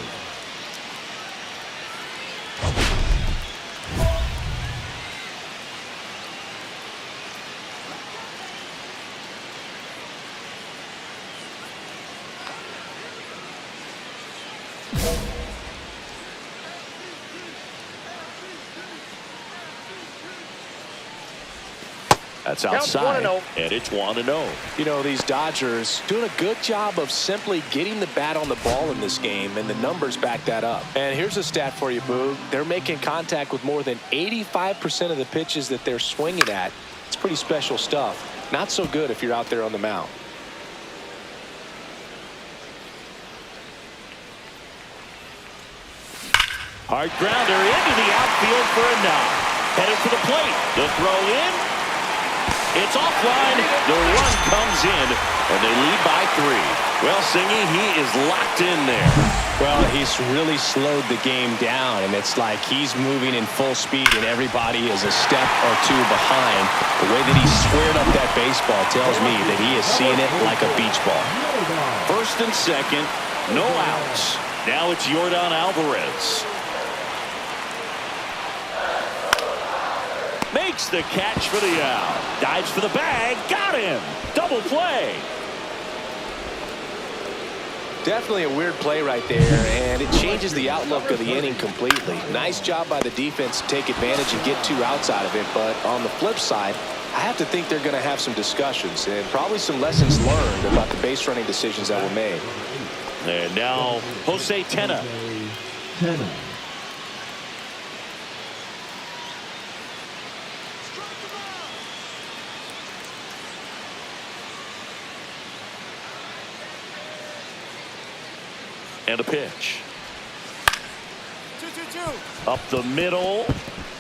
That's Count's outside, 1-0. and it's 1-0. You know, these Dodgers doing a good job of simply getting the bat on the ball in this game, and the numbers back that up. And here's a stat for you, Boog. They're making contact with more than 85% of the pitches that they're swinging at. It's pretty special stuff. Not so good if you're out there on the mound. Hard grounder into the outfield for a knock. Headed for the plate. The throw in. It's offline. The run comes in, and they lead by 3. Well, Singy, he is locked in there. Well, he's really slowed the game down, and it's like he's moving in full speed, and everybody is a step or two behind. The way that he squared up that baseball tells me that he is seeing it like a beach ball. First and second, no outs. Now it's Yordan Alvarez. Makes the catch for the out. Dives for the bag. Got him. Double play. Definitely a weird play right there, and it changes the outlook of the inning completely. Nice job by the defense to take advantage and get 2 outs out of it, but on the flip side, I have to think they're going to have some discussions and probably some lessons learned about the base running decisions that were made. And now Jose Tena. And a pitch. 2-2-2. Up the middle.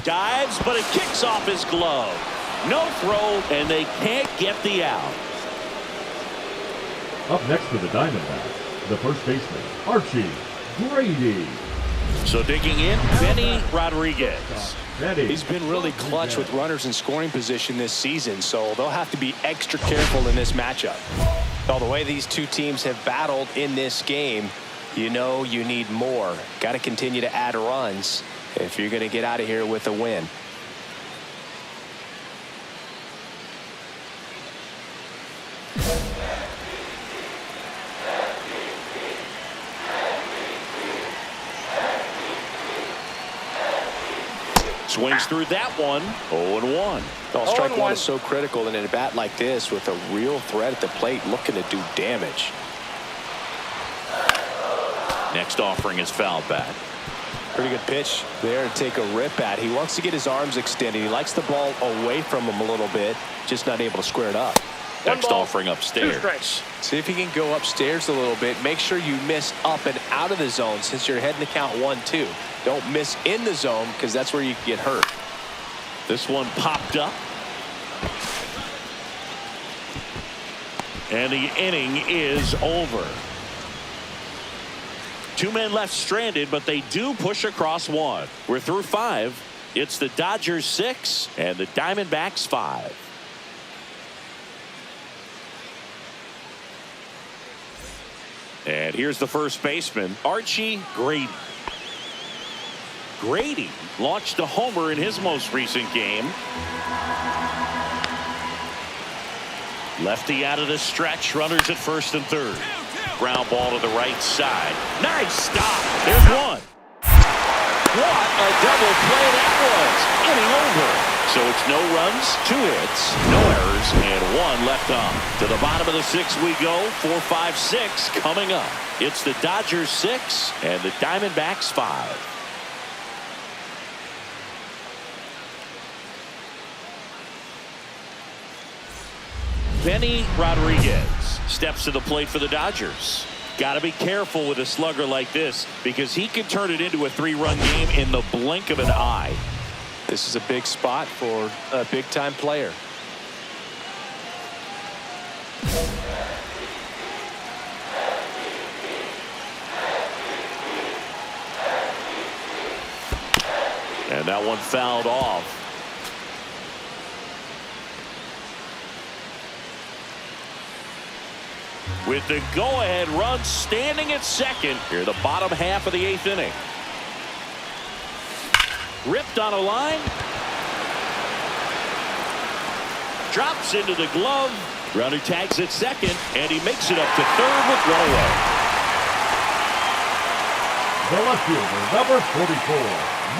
Dives, but it kicks off his glove. No throw, and they can't get the out. Up next for the Diamondbacks, the first baseman, Archie Grady. So digging in, Benny Rodriguez. He's been really clutch with runners in scoring position this season, so they'll have to be extra careful in this matchup. Well, the way these two teams have battled in this game, you know you need more. Got to continue to add runs if you're going to get out of here with a win. Swings through that one. 0-1. Strike one is so critical in a bat like this with a real threat at the plate looking to do damage. Next offering is fouled back. Pretty good pitch there to take a rip at. He wants to get his arms extended. He likes the ball away from him a little bit, just not able to square it up. Next offering upstairs. 2 strikes. See if he can go upstairs a little bit. Make sure you miss up and out of the zone since you're heading to count 1-2. Don't miss in the zone because that's where you can get hurt. This one popped up. And the inning is over. 2 men left stranded, but they do push across 1. We're through 5. It's the Dodgers 6 and the Diamondbacks 5. And here's the first baseman, Archie Grady. Grady launched a homer in his most recent game. Lefty out of the stretch, runners at first and third. Ground ball to the right side. Nice stop. There's one. What a double play that was. Inning over. So it's no runs, 2 hits, no errors, and 1 left on. To the bottom of the 6th we go. 4, 5, 6 coming up. It's the Dodgers 6 and the Diamondbacks 5. Benny Rodriguez steps to the plate for the Dodgers. Got to be careful with a slugger like this because he can turn it into a 3-run game in the blink of an eye. This is a big spot for a big-time player. And that one fouled off. With the go-ahead run standing at second here, the bottom half of the 8th inning. Ripped on a line. Drops into the glove. Runner tags at second, and he makes it up to third with one away. The left fielder, number 44,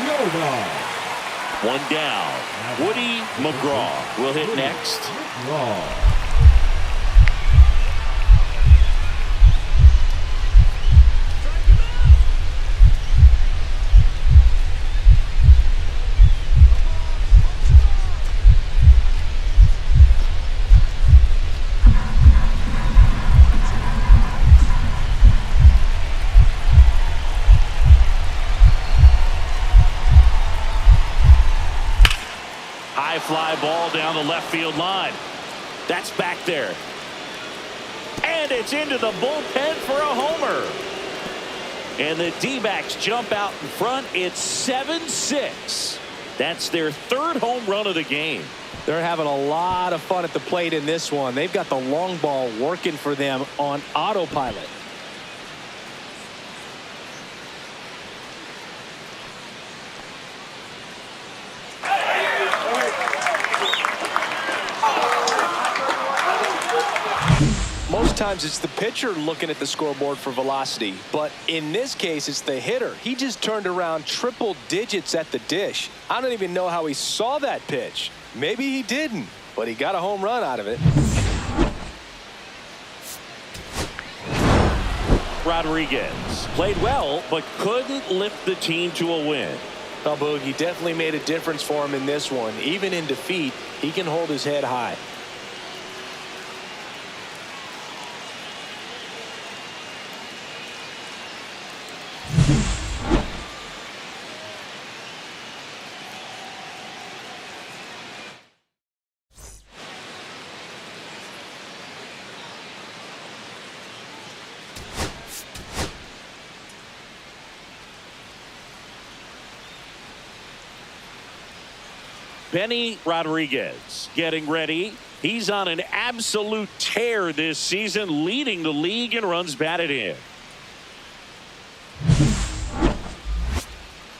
Yordan One down. Woody McGraw will hit next. Raw. High fly ball down the left field line. That's back there. And it's into the bullpen for a homer. And the D-backs jump out in front. It's 7-6. That's their third home run of the game. They're having a lot of fun at the plate in this one. They've got the long ball working for them on autopilot. Most times it's the pitcher looking at the scoreboard for velocity, but in this case it's the hitter. He just turned around triple digits at the dish. I don't even know how he saw that pitch. Maybe he didn't, but he got a home run out of it. Rodriguez played well but couldn't lift the team to a win. Well, Boog, he definitely made a difference for him in this one. Even in defeat, he can hold his head high. Benny Rodriguez getting ready. He's on an absolute tear this season, leading the league in runs batted in.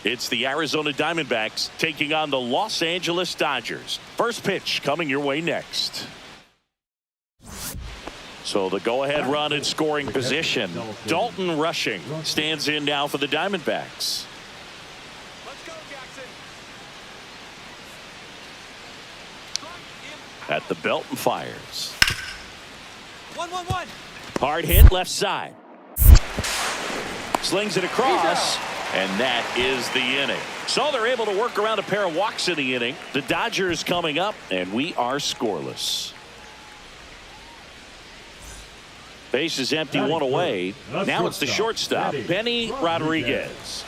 It's the Arizona Diamondbacks taking on the Los Angeles Dodgers. First pitch coming your way next. So the go-ahead run in scoring position. Dalton Rushing stands in now for the Diamondbacks. At the belt and fires. 1-1-1. Hard hit left side. Slings it across, and that is the inning. So they're able to work around a pair of walks in the inning. The Dodgers coming up, and we are scoreless. Base is empty, one away. Now it's the shortstop, Benny Rodriguez.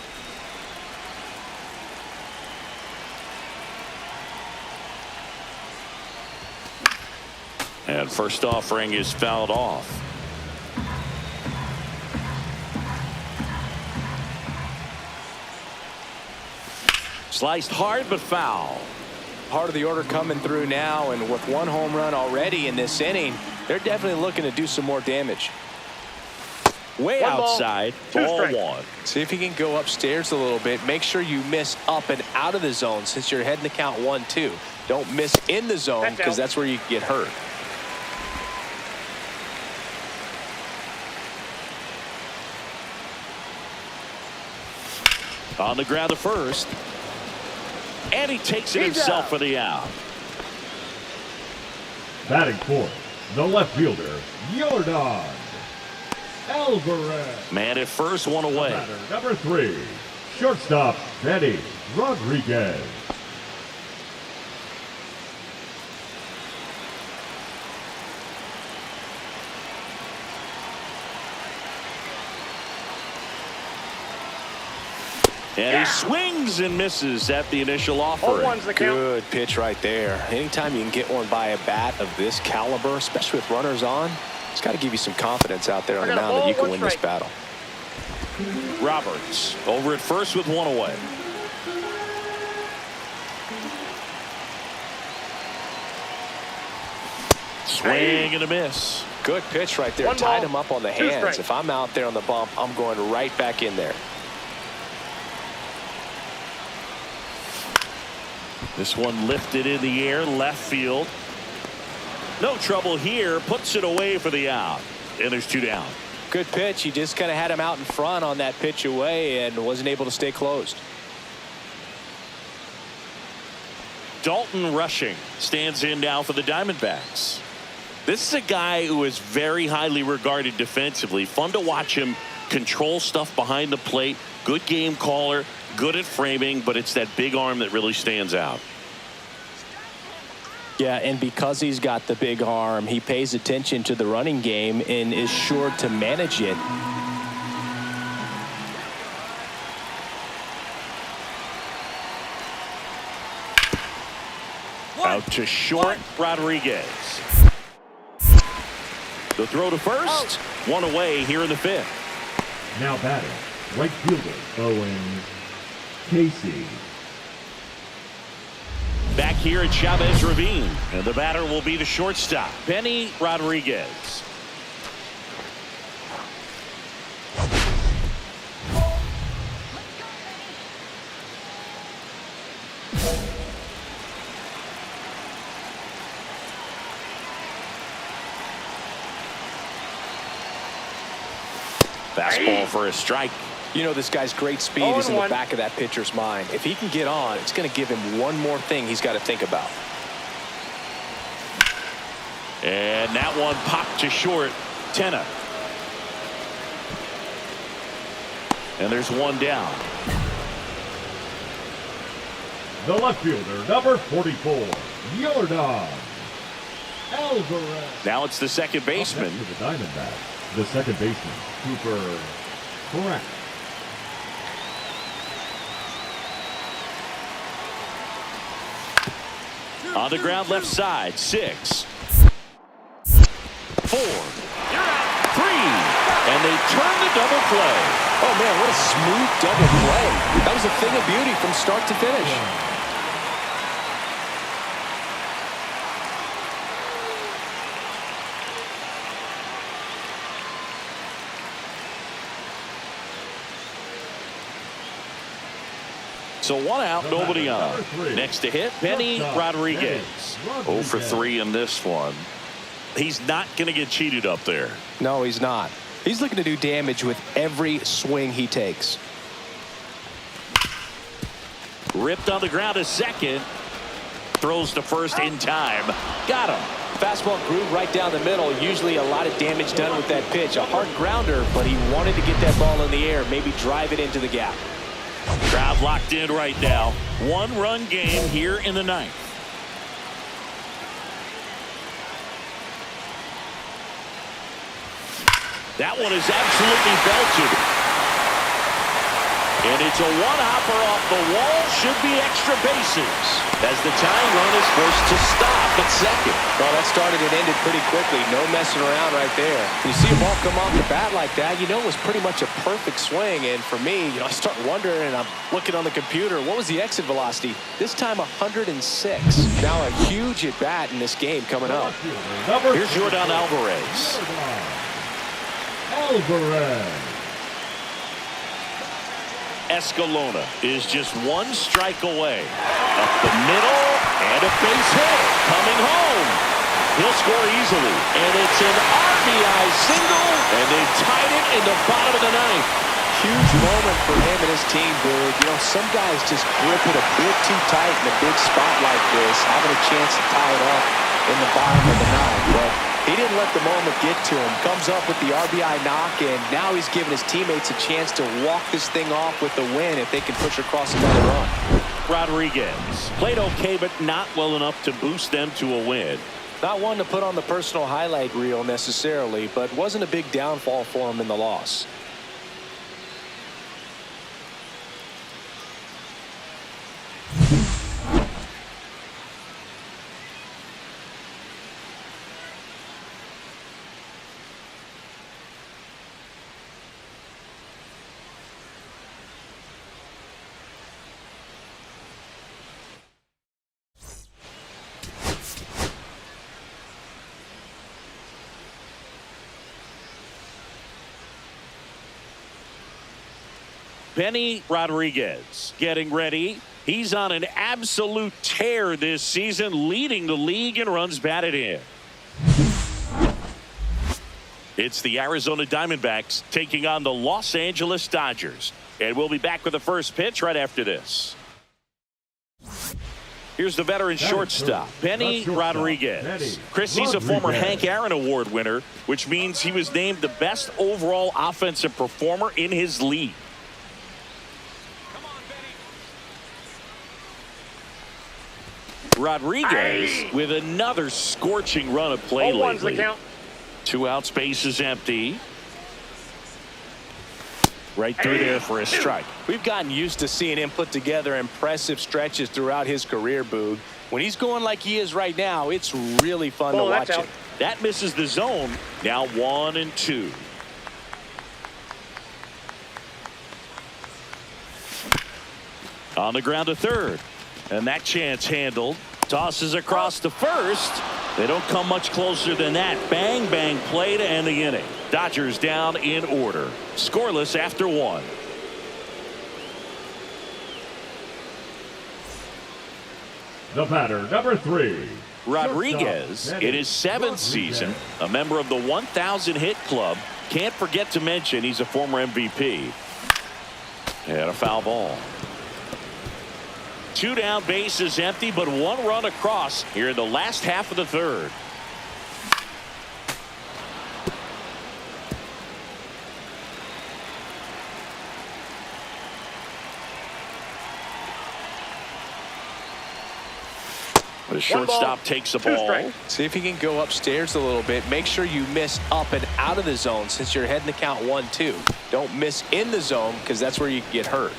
And first offering is fouled off. Sliced hard but foul. Part of the order coming through now, and with one home run already in this inning, they're definitely looking to do some more damage. Way outside, ball one. See if you can go upstairs a little bit. Make sure you miss up and out of the zone since you're heading to count 1-2. Don't miss in the zone because that's where you get hurt. On the ground to first. And he takes it himself for the out. Batting fourth, the left fielder, Yordan Alvarez. Man at first, one away. Batter number 3, shortstop, Benny Rodriguez. And he swings and misses at the initial offering. Good pitch right there. Anytime you can get one by a bat of this caliber, especially with runners on, it's got to give you some confidence out there on the mound that you can win this battle. Roberts over at first with one away. Swing and a miss. Good pitch right there. Tied him up on the hands. If I'm out there on the bump, I'm going right back in there. This one lifted in the air, left field. No trouble here. Puts it away for the out. And there's 2 down. Good pitch. He just kind of had him out in front on that pitch away and wasn't able to stay closed. Dalton Rushing stands in now for the Diamondbacks. This is a guy who is very highly regarded defensively. Fun to watch him control stuff behind the plate. Good game caller, good at framing, but it's that big arm that really stands out. Yeah, and because he's got the big arm, he pays attention to the running game and is sure to manage it. Out to short, Rodriguez. The throw to first. One away here in the fifth. Now batting, right fielder Owen Casey. Back here at Chavez Ravine, and the batter will be the shortstop, Benny Rodriguez. Fastball for a strike. You know, this guy's great speed is in the back of that pitcher's mind. If he can get on, it's going to give him one more thing he's got to think about. And that one popped to short. Tenna. And there's one down. The left fielder, number 44, Yordan Alvarez. Now it's the second baseman. To the Diamondbacks, the second baseman, Cooper Correct. On the ground left side, 6, 4, 3, and they turn the double play. Oh, man, what a smooth double play. That was a thing of beauty from start to finish. So 1 out, nobody on. Next to hit, Benny Rodriguez. 0 for 3 in this one. He's not going to get cheated up there. No, he's not. He's looking to do damage with every swing he takes. Ripped on the ground to second. Throws to first in time. Got him. Fastball groove right down the middle. Usually a lot of damage done with that pitch. A hard grounder, but he wanted to get that ball in the air, maybe drive it into the gap. Crowd locked in right now. 1-run game here in the 9th. That one is absolutely belted. And it's a one-hopper off the wall. Should be extra bases as the tying run is forced to stop at second. Well, that started and ended pretty quickly. No messing around right there. When you see a ball come off the bat like that, you know it was pretty much a perfect swing. And for me, I start wondering, and I'm looking on the computer, what was the exit velocity? This time 106. Now a huge at bat in this game coming up. Here's Yordan Alvarez. Escalona is just 1 strike away. Up the middle, and a base hit. Coming home. He'll score easily. And it's an RBI single, and they've tied it in the bottom of the 9th. Huge moment for him and his team, Boog. You know, some guys just grip it a bit too tight in a big spot like this, having a chance to tie it up in the bottom of the 9th. But he didn't let the moment get to him. Comes up with the RBI knock, and now he's giving his teammates a chance to walk this thing off with the win if they can push across another run. Rodriguez played okay, but not well enough to boost them to a win. Not one to put on the personal highlight reel necessarily, but wasn't a big downfall for him in the loss. Benny Rodriguez getting ready. He's on an absolute tear this season, leading the league in runs batted in. It's the Arizona Diamondbacks taking on the Los Angeles Dodgers. And we'll be back with the first pitch right after this. Here's the veteran shortstop, Benny Rodriguez. Chris, he's a former Hank Aaron Award winner, which means he was named the best overall offensive performer in his league. Rodriguez with another scorching run of play lately. 2 outs, base is empty. Right through there for a strike. We've gotten used to seeing him put together impressive stretches throughout his career, Boog. When he's going like he is right now, it's really fun to watch it. That misses the zone. Now 1-2. On the ground to third. And that chance handled. Tosses across to first. They don't come much closer than that. Bang, bang play to end the inning. Dodgers down in order. Scoreless after 1. The batter, number 3. Rodriguez, in his 7th season, a member of the 1,000 hit club. Can't forget to mention he's a former MVP. And a foul ball. 2 down, base is empty, but 1 run across here in the last half of the third. The shortstop takes the ball. See if he can go upstairs a little bit. Make sure you miss up and out of the zone since you're heading to count 1-2. Don't miss in the zone because that's where you can get hurt.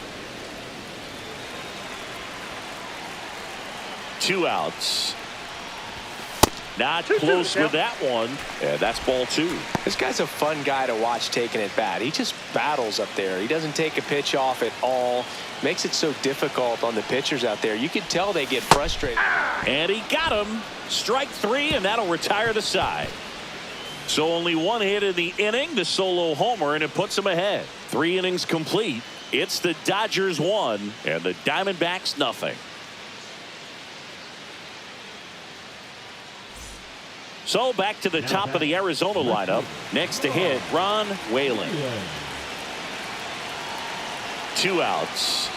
2 outs. Not close with that one. And that's ball 2. This guy's a fun guy to watch taking it bat. He just battles up there. He doesn't take a pitch off at all. Makes it so difficult on the pitchers out there. You can tell they get frustrated. And he got him. Strike 3, and that'll retire the side. So only 1 hit in the inning, the solo homer, and it puts him ahead. 3 innings complete. It's the Dodgers 1 and the Diamondbacks nothing. So back to the top of the Arizona lineup. Next to hit, Ron Whalen. 2 outs.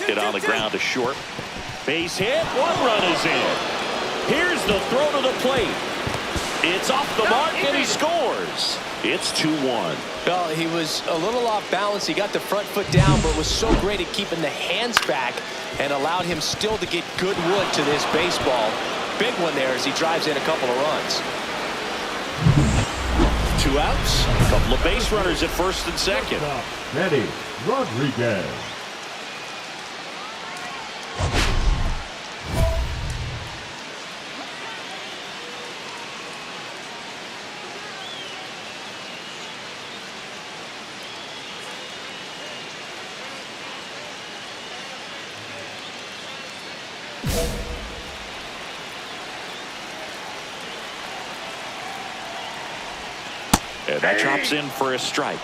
Hit on the ground to short. Base hit. 1 run is in. Here's the throw to the plate. It's off the mark and he scores. It's 2-1. Well, he was a little off balance. He got the front foot down, but was so great at keeping the hands back and allowed him still to get good wood to this baseball. Big one there as he drives in a couple of runs. 2 outs. A couple of base runners at first and second. Benny Rodriguez. And that drops in for a strike.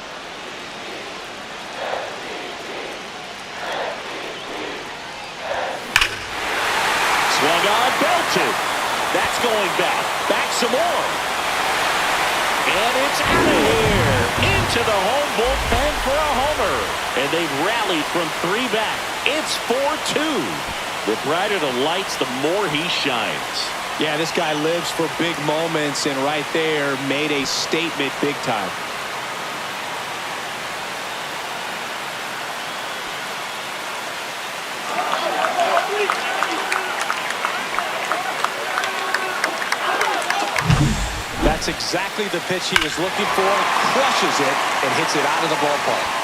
Swung on, belted. That's going back. Back some more. And it's out of here. Into the home bullpen for a homer. And they've rallied from 3 back. It's 4-2. The brighter the lights, the more he shines. Yeah, this guy lives for big moments, and right there made a statement big time. That's exactly the pitch he was looking for. Crushes it and hits it out of the ballpark.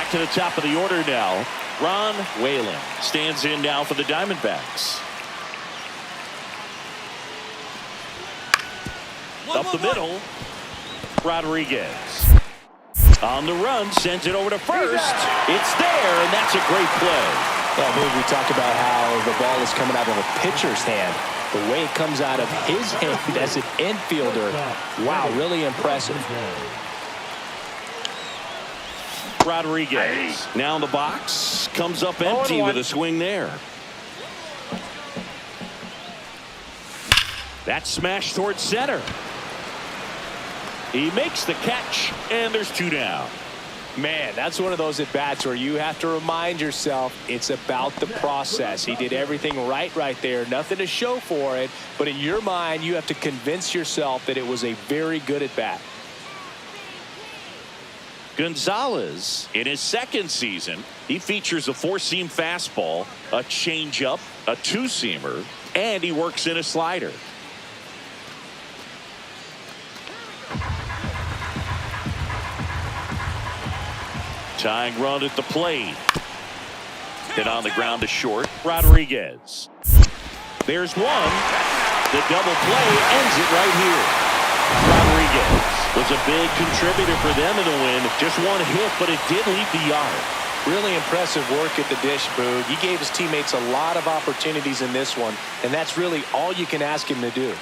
To the top of the order now, Ron Whalen stands in now for the Diamondbacks. Up the middle, Rodriguez. On the run, sends it over to first. It's there, and that's a great play. Well, we talked about how the ball is coming out of a pitcher's hand. The way it comes out of his hand as an infielder, wow, really impressive. Rodriguez now in the box, comes up empty with a swing there. That's smashed towards center. He makes the catch, and there's 2 down. Man, that's one of those at-bats where you have to remind yourself it's about the process. He did everything right there. Nothing to show for it. But in your mind, you have to convince yourself that it was a very good at-bat. Gonzalez, in his second season, he features a 4-seam fastball, a changeup, a 2-seamer, and he works in a slider. Tying run at the plate. Hit on the ground to short. Rodriguez. There's one. The double play ends it right here. Rodriguez was a big contributor for them in the win. Just one hit, but it did leave the yard. Really impressive work at the dish, Boog. He gave his teammates a lot of opportunities in this one, and that's really all you can ask him to do.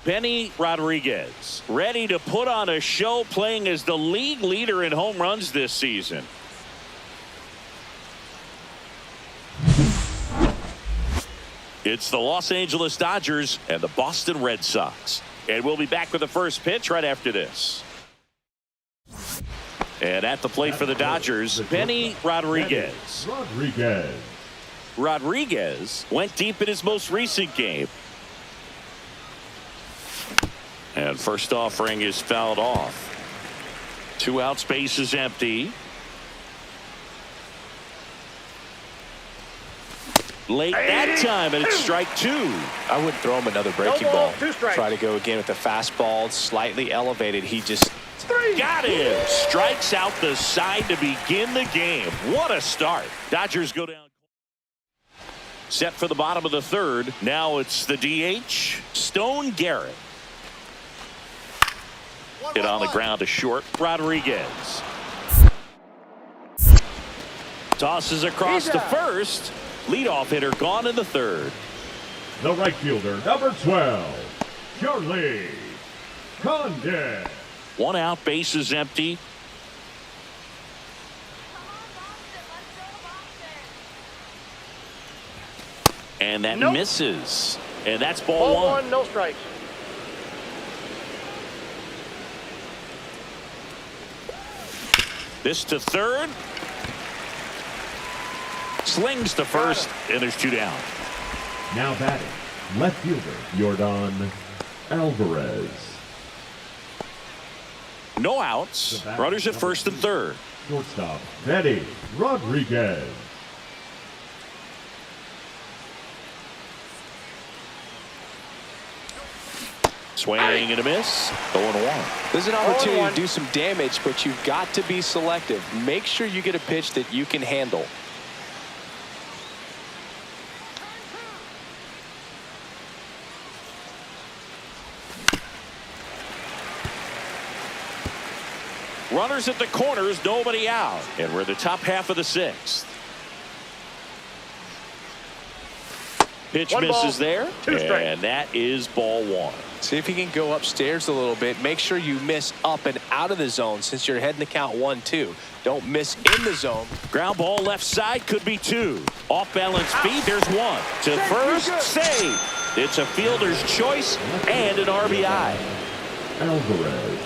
Benny Rodriguez ready to put on a show, playing as the league leader in home runs this season. It's the Los Angeles Dodgers and the Boston Red Sox. And we'll be back with the first pitch right after this. And at the plate for the Dodgers, Benny Rodriguez. Rodriguez went deep in his most recent game. And first offering is fouled off. 2 outs, base is empty. Late that time, and it's strike 2. I wouldn't throw him another breaking No ball, ball. 2 strikes. Try to go again with the fastball, slightly elevated. He just 3. Got him. Strikes out the side to begin the game. What a start. Dodgers go down. Set for the bottom of the 3rd. Now it's the DH, Stone Garrett. Hit on the ground to short. Rodriguez tosses across to first. Leadoff hitter gone in the 3rd. The right fielder, number 12, Charlie Condon. One out, base is empty. And that Nope. misses. And that's ball Ball one. one, no strikes. This to third. Slings to first, and there's 2 down. Now batting, left fielder Yordan Alvarez. No outs. Runners at first and third. Shortstop Betty Rodriguez. Swing and a miss. 0-1. There's an opportunity 0-1. to do some damage, but you've got to be selective. Make sure you get a pitch that you can handle. Runners at the corners, nobody out. And we're the top half of the 6th. Pitch One misses ball, there. 2 strikes. And that is ball one. See if you can go upstairs a little bit. Make sure you miss up and out of the zone since you're heading to count 1-2. Don't miss in the zone. Ground ball left side could be 2. Off balance feet, there's 1. To first, save. It's a fielder's choice and an RBI. Alvarez.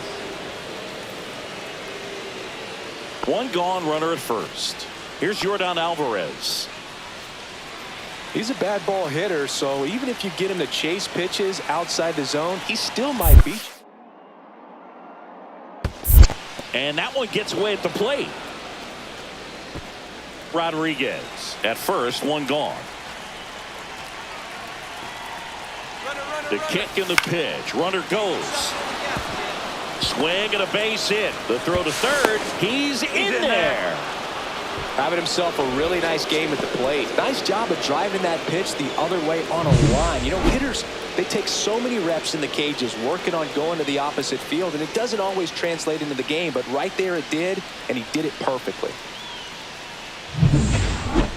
1 gone, runner at first. Here's Yordan Alvarez. He's a bad ball hitter, so even if you get him to chase pitches outside the zone, he still might beat you. And that one gets away at the plate. Rodriguez at first, 1 gone. The kick and the pitch. Runner goes. Swing and a base hit. The throw to third. He's in there. Having himself a really nice game at the plate. Nice job of driving that pitch the other way on a line. You know, hitters, they take so many reps in the cages working on going to the opposite field, and it doesn't always translate into the game, but right there it did, and he did it perfectly.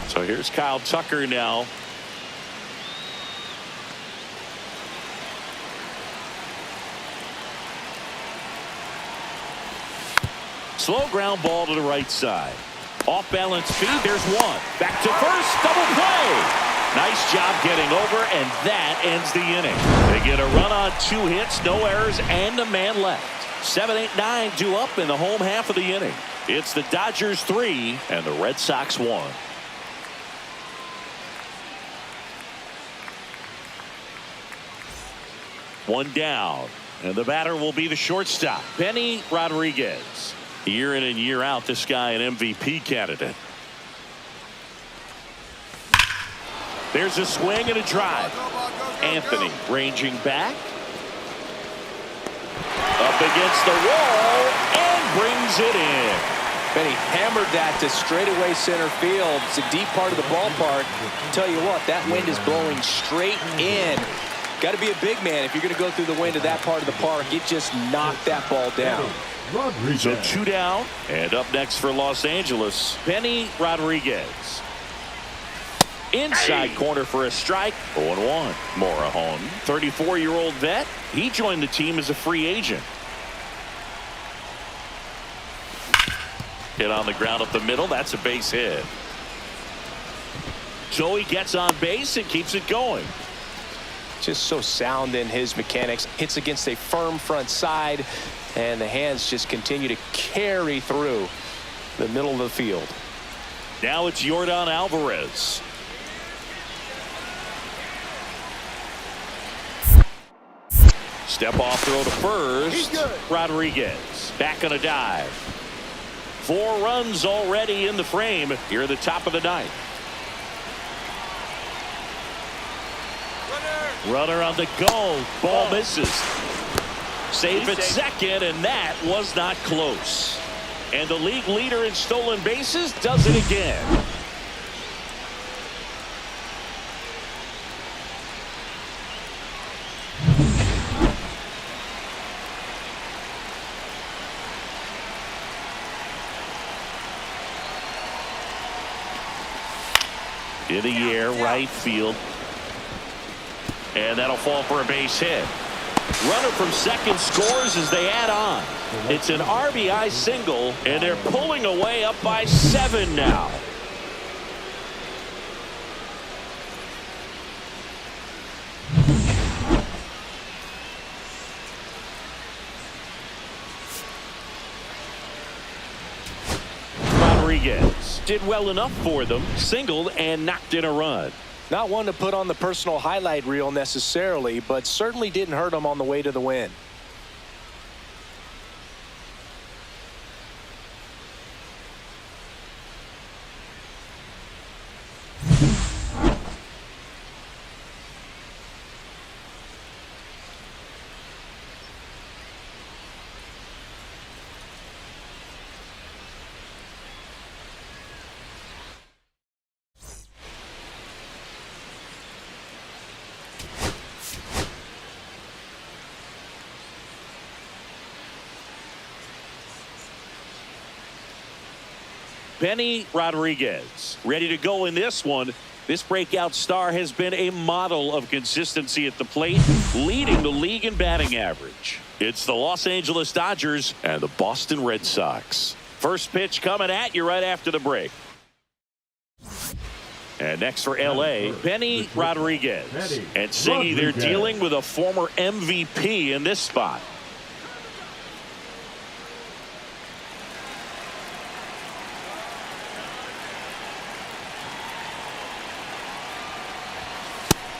So here's Kyle Tucker now. Slow ground ball to the right side. Off balance feet, there's 1. Back to first, double play. Nice job getting over, and that ends the inning. They get a run on 2 hits, no errors, and a man left. 7, 8, 9 due up in the home half of the inning. It's the Dodgers 3 and the Red Sox 1. One down, and the batter will be the shortstop, Benny Rodriguez. Year in and year out, this guy an MVP candidate. There's a swing and a drive. Anthony ranging back. Up against the wall and brings it in. Benny hammered that to straightaway center field. It's a deep part of the ballpark. Tell you what, that wind is blowing straight in. Got to be a big man if you're going to go through the wind of that part of the park. It just knocked that ball down. Rodriguez. So 2 down, and up next for Los Angeles, Benny Rodriguez. Inside corner for a strike. 0-1. Morejon, 34-year-old vet. He joined the team as a free agent. Hit on the ground up the middle. That's a base hit. So he gets on base and keeps it going. Just so sound in his mechanics. Hits against a firm front side, and the hands just continue to carry through the middle of the field. Now it's Yordan Alvarez. Step off throw to first. Rodriguez back on a dive. 4 runs already in the frame here at the top of the 9th. Runner on the go. Ball misses. Safe at second, and that was not close. And the league leader in stolen bases does it again. In the air, right field. And that'll fall for a base hit. Runner from second scores as they add on. It's an RBI single, and they're pulling away up by 7 now. Rodriguez did well enough for them, singled and knocked in a run. Not one to put on the personal highlight reel necessarily, but certainly didn't hurt him on the way to the win. Benny Rodriguez ready to go in this one. This breakout star has been a model of consistency at the plate, leading the league in batting average. It's the Los Angeles Dodgers and the Boston Red Sox. First pitch coming at you right after the break. And next for L.A., Benny Rodriguez. And Singy, they're dealing with a former MVP in this spot.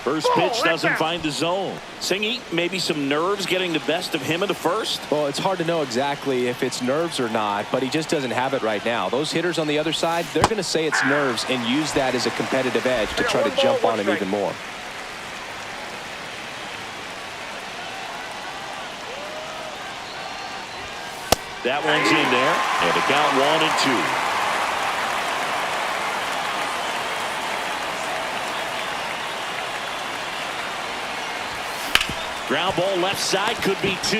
First pitch doesn't find the zone. Singy, maybe some nerves getting the best of him in the first? Well, it's hard to know exactly if it's nerves or not, but he just doesn't have it right now. Those hitters on the other side, they're going to say it's nerves and use that as a competitive edge to try to jump on him even more. That one's in there, and the count 1-2. Ground ball left side, could be 2.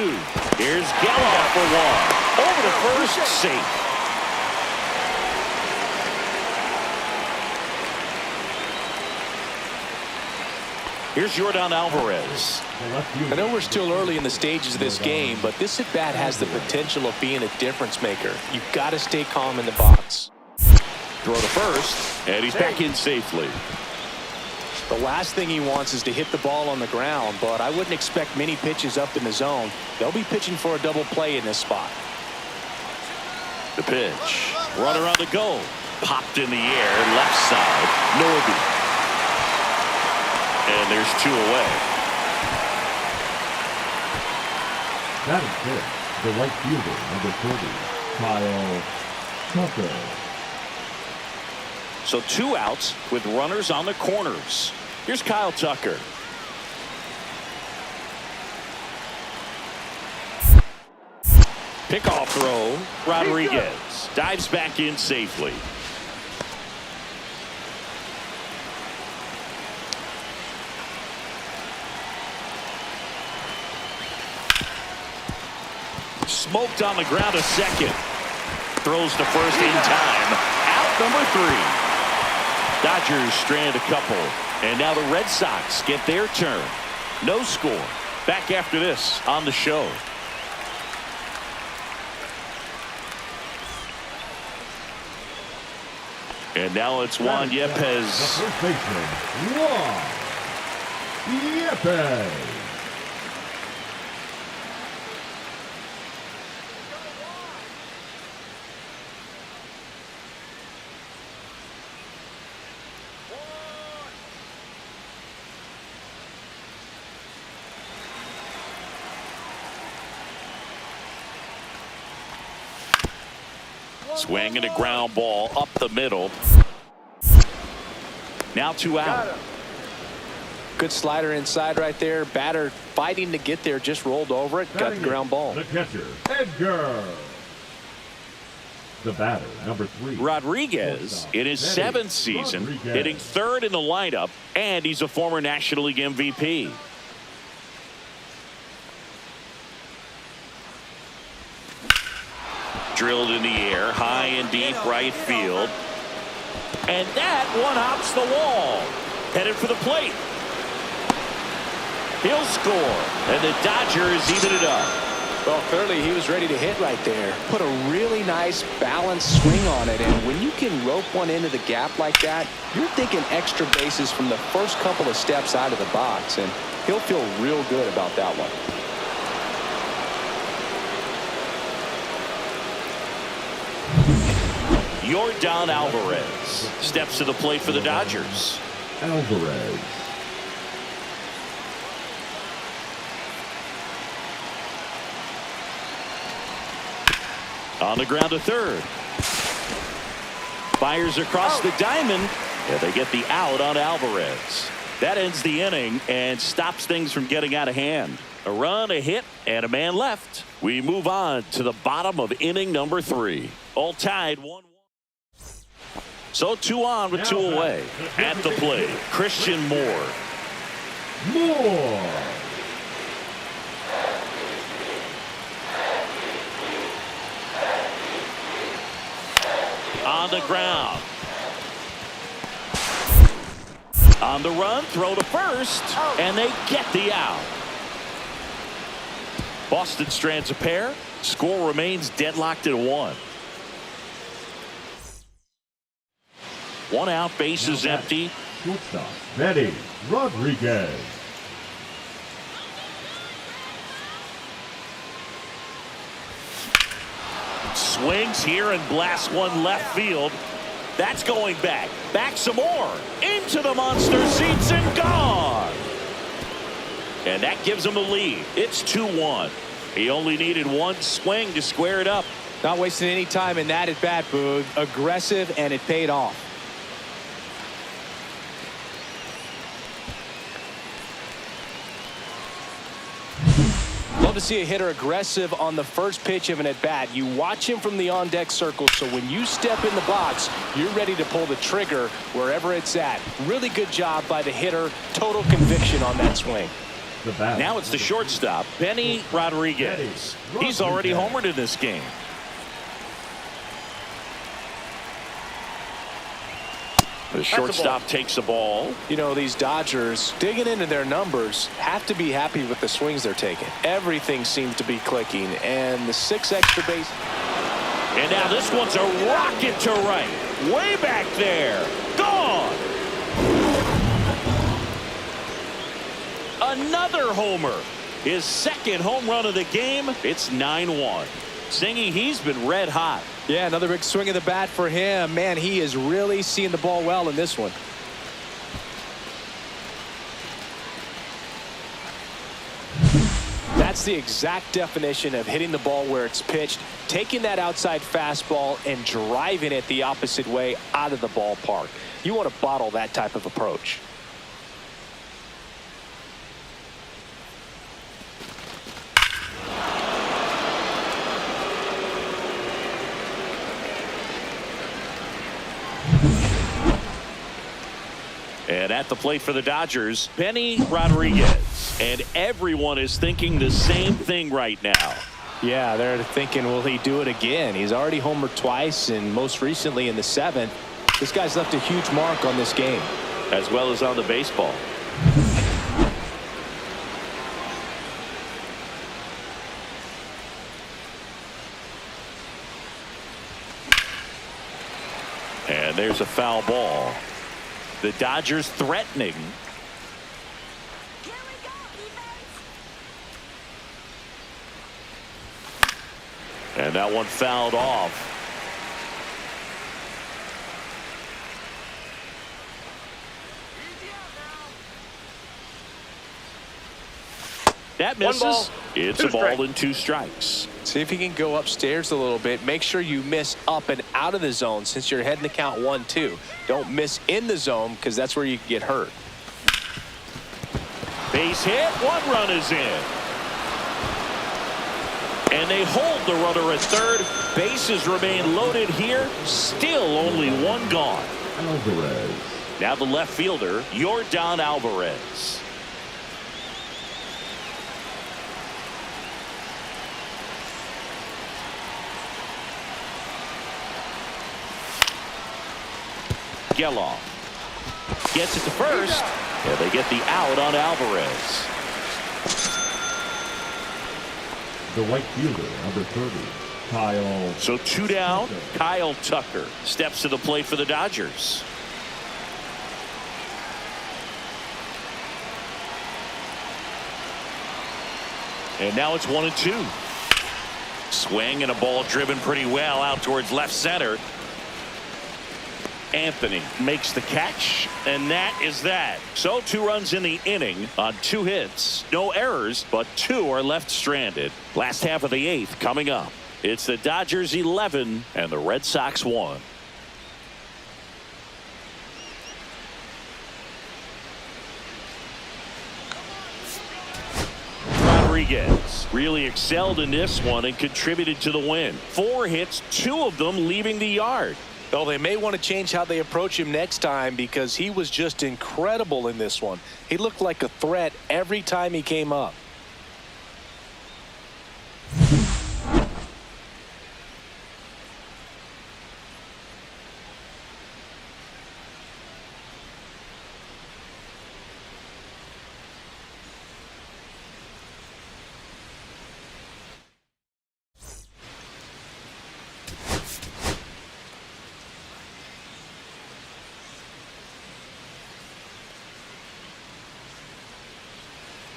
Here's Geller for 1. Over to first, safe. Here's Yordan Alvarez. I know we're still early in the stages of this game, but this at-bat has the potential of being a difference maker. You've got to stay calm in the box. Throw to first, and he's back in safely. The last thing he wants is to hit the ball on the ground, but I wouldn't expect many pitches up in the zone. They'll be pitching for a double play in this spot. The pitch. Runner on the go. Popped in the air, left side. Norby. And there's 2 away. That is it. The right fielder, number 30, Kyle Tucker. So 2 outs with runners on the corners. Here's Kyle Tucker. Pickoff throw. Rodriguez dives back in safely. Smoked on the ground to second. Throws to first in time. Out number 3. Dodgers stranded a couple, and now the Red Sox get their turn. No score. Back after this on the show. And now it's Juan Yepez. First baseman, Juan Yepez. Swinging a ground ball up the middle. Now 2 out. Good slider inside right there. Batter fighting to get there, just rolled over it, got the ground ball. The catcher, Edgar. The batter, number 3. Rodriguez in his 7th season, hitting 3rd in the lineup, and he's a former National League MVP. Drilled in the air, high and deep right field. And that one hops the wall. Headed for the plate. He'll score, and the Dodgers even it up. Well, clearly he was ready to hit right there. Put a really nice balanced swing on it, and when you can rope one into the gap like that, you're thinking extra bases from the first couple of steps out of the box, and he'll feel real good about that one. Yordan Alvarez steps to the plate for the Dodgers. Alvarez. On the ground to third. Fires across the diamond, and they get the out on Alvarez. That ends the inning and stops things from getting out of hand. A run, a hit, and a man left. We move on to the bottom of inning number 3. All tied 1-1. So 2 on with 2 away. At the plate, Christian Moore. Moore. On the ground. On the run, throw to first, and they get the out. Boston strands a pair. Score remains deadlocked at 1. 1 out, bases empty. Shortstop, Betty Rodriguez. Swings here and blasts one left field. That's going back. Back some more. Into the monster seats and gone. And that gives him the lead. It's 2-1. He only needed 1 swing to square it up. Not wasting any time in that at bat, Boog. Aggressive, and it paid off. Love to see a hitter aggressive on the first pitch of an at-bat. You watch him from the on-deck circle, so when you step in the box, you're ready to pull the trigger wherever it's at. Really good job by the hitter. Total conviction on that swing. Now it's the shortstop, Benny Rodriguez. He's already homered in this game. The shortstop takes the ball. You know, these Dodgers, digging into their numbers, have to be happy with the swings they're taking. Everything seems to be clicking, and the 6 extra base. And now this one's a rocket to right. Way back there. Gone. Another homer. His 2nd home run of the game. It's 9-1. Singy, he's been red hot. Yeah, another big swing of the bat for him. Man, he is really seeing the ball well in this one. That's the exact definition of hitting the ball where it's pitched, taking that outside fastball and driving it the opposite way out of the ballpark. You want to bottle that type of approach. And at the plate for the Dodgers, Benny Rodriguez. And everyone is thinking the same thing right now. Yeah, they're thinking, will he do it again? He's already homered twice, and most recently in the 7th. This guy's left a huge mark on this game. As well as on the baseball. And there's a foul ball. The Dodgers threatening. Here we go, defense. And that one fouled off. That misses. It's a ball and 2 strikes. See if you can go upstairs a little bit. Make sure you miss up and out of the zone since you're heading to count 1-2. Don't miss in the zone because that's where you can get hurt. Base hit. 1 run is in. And they hold the runner at third. Bases remain loaded here. Still only 1 gone. Alvarez. Now the left fielder, Yordan Alvarez. Geloff gets it to first, and they get the out on Alvarez. The right fielder, number 30, Kyle. So 2 down. Kyle Tucker steps to the plate for the Dodgers. And now it's 1-2. Swing and a ball driven pretty well out towards left center. Anthony makes the catch, and that is that. So 2 runs in the inning on 2 hits. No errors, but 2 are left stranded. Last half of the 8th coming up. It's the Dodgers 11 and the Red Sox 1. Rodriguez really excelled in this one and contributed to the win. 4 hits, 2 of them leaving the yard. Well, they may want to change how they approach him next time because he was just incredible in this one. He looked like a threat every time he came up.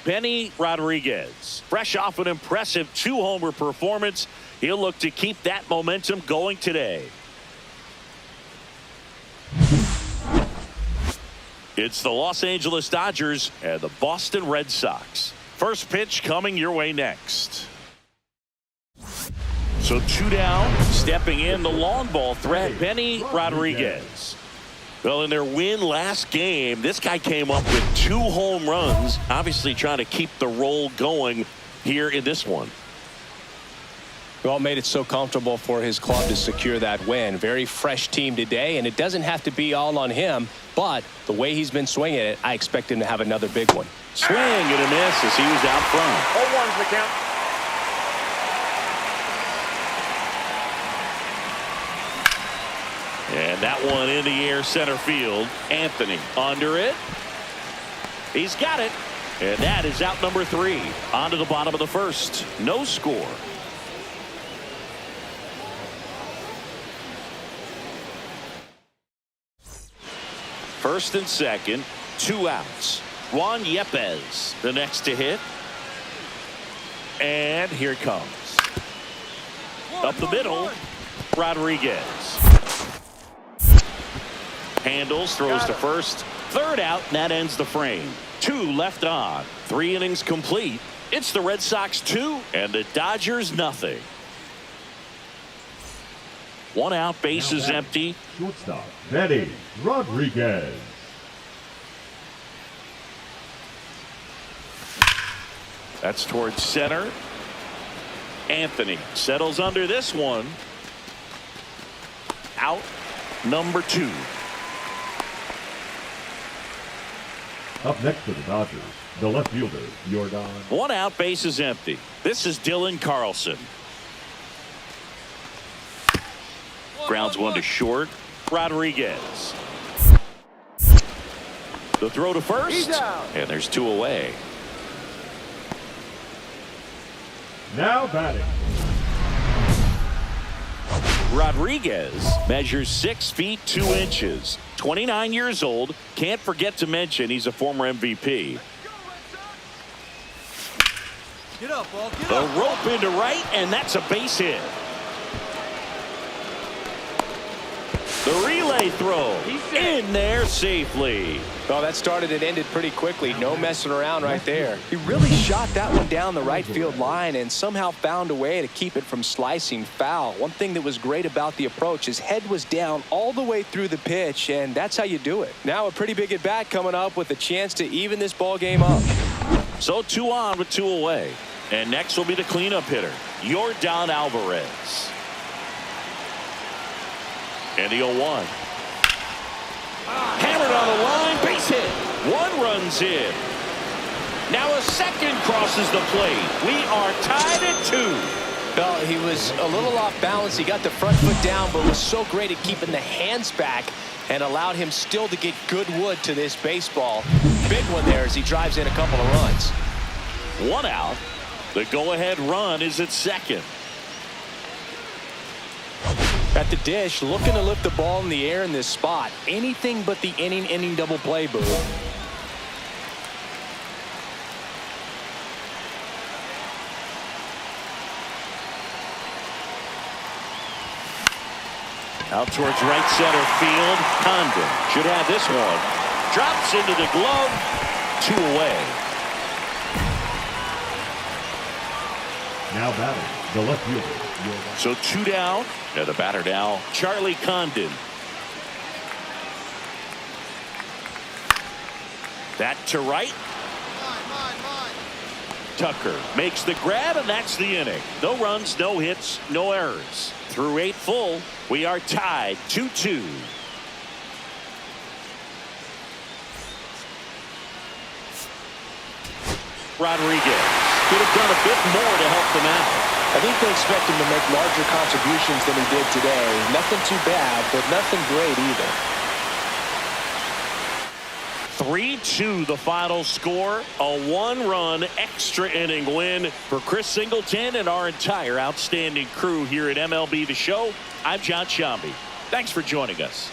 Benny Rodriguez, fresh off an impressive 2-homer performance. He'll look to keep that momentum going today. It's the Los Angeles Dodgers and the Boston Red Sox. First pitch coming your way next. So 2 down, stepping in the long ball threat, Benny Rodriguez. Well, in their win last game, this guy came up with 2 home runs, obviously trying to keep the roll going here in this one. Well, made it so comfortable for his club to secure that win. Very fresh team today, and it doesn't have to be all on him, but the way he's been swinging it, I expect him to have another big one. Swing and a miss as he was out front. 0-1's the count. And that one in the air center field. Anthony under it. He's got it. And that is out number 3. On to the bottom of the first. No score. First and second. 2 outs. Juan Yepez the next to hit. And here it comes. Up the middle. Rodriguez. Handles, throws to first. 3rd out, and that ends the frame. 2 left on. 3 innings complete. It's the Red Sox 2 and the Dodgers nothing. 1 out, bases empty. Shortstop, Benny Rodriguez. That's towards center. Anthony settles under this one. Out number 2. Up next for the Dodgers, the left fielder, Jordan. 1 out, bases empty. This is Dylan Carlson. Grounds 1 to short. Rodriguez. The throw to first. And there's 2 away. Now batting. Rodriguez measures 6 feet 2 inches. 29 years old. Can't forget to mention he's a former MVP. Get up, ball. Get The up. rope into right, and that's a base hit. The relay throw in there safely. Well, that started and ended pretty quickly. No messing around right there. He really shot that one down the right field line and somehow found a way to keep it from slicing foul. One thing that was great about the approach, his head was down all the way through the pitch, and that's how you do it. Now a pretty big at bat coming up with a chance to even this ball game up. So 2 on with 2 away. And next will be the cleanup hitter, Yordan Alvarez. And the 0-1. Hammered on the line, base hit. 1 runs in. Now a second crosses the plate. We are tied at 2. Well, he was a little off balance. He got the front foot down, but was so great at keeping the hands back and allowed him still to get good wood to this baseball. Big one there as he drives in a couple of runs. One out. The go-ahead run is at second. At the dish, looking to lift the ball in the air in this spot. Anything but the inning double play, Boo. Out towards right center field. Condon should have this one. Drops into the glove. 2 away. Now batting, the left fielder. So 2 down. And the batter now, Charlie Condon. That to right. Tucker makes the grab, and that's the inning. No runs, no hits, no errors. Through 8 full, we are tied 2-2. Rodriguez could have done a bit more to help them out. I think they expect him to make larger contributions than he did today. Nothing too bad, but nothing great either. 3-2 the final score. A 1-run extra inning win for Chris Singleton and our entire outstanding crew here at MLB The Show. I'm John Shambi. Thanks for joining us.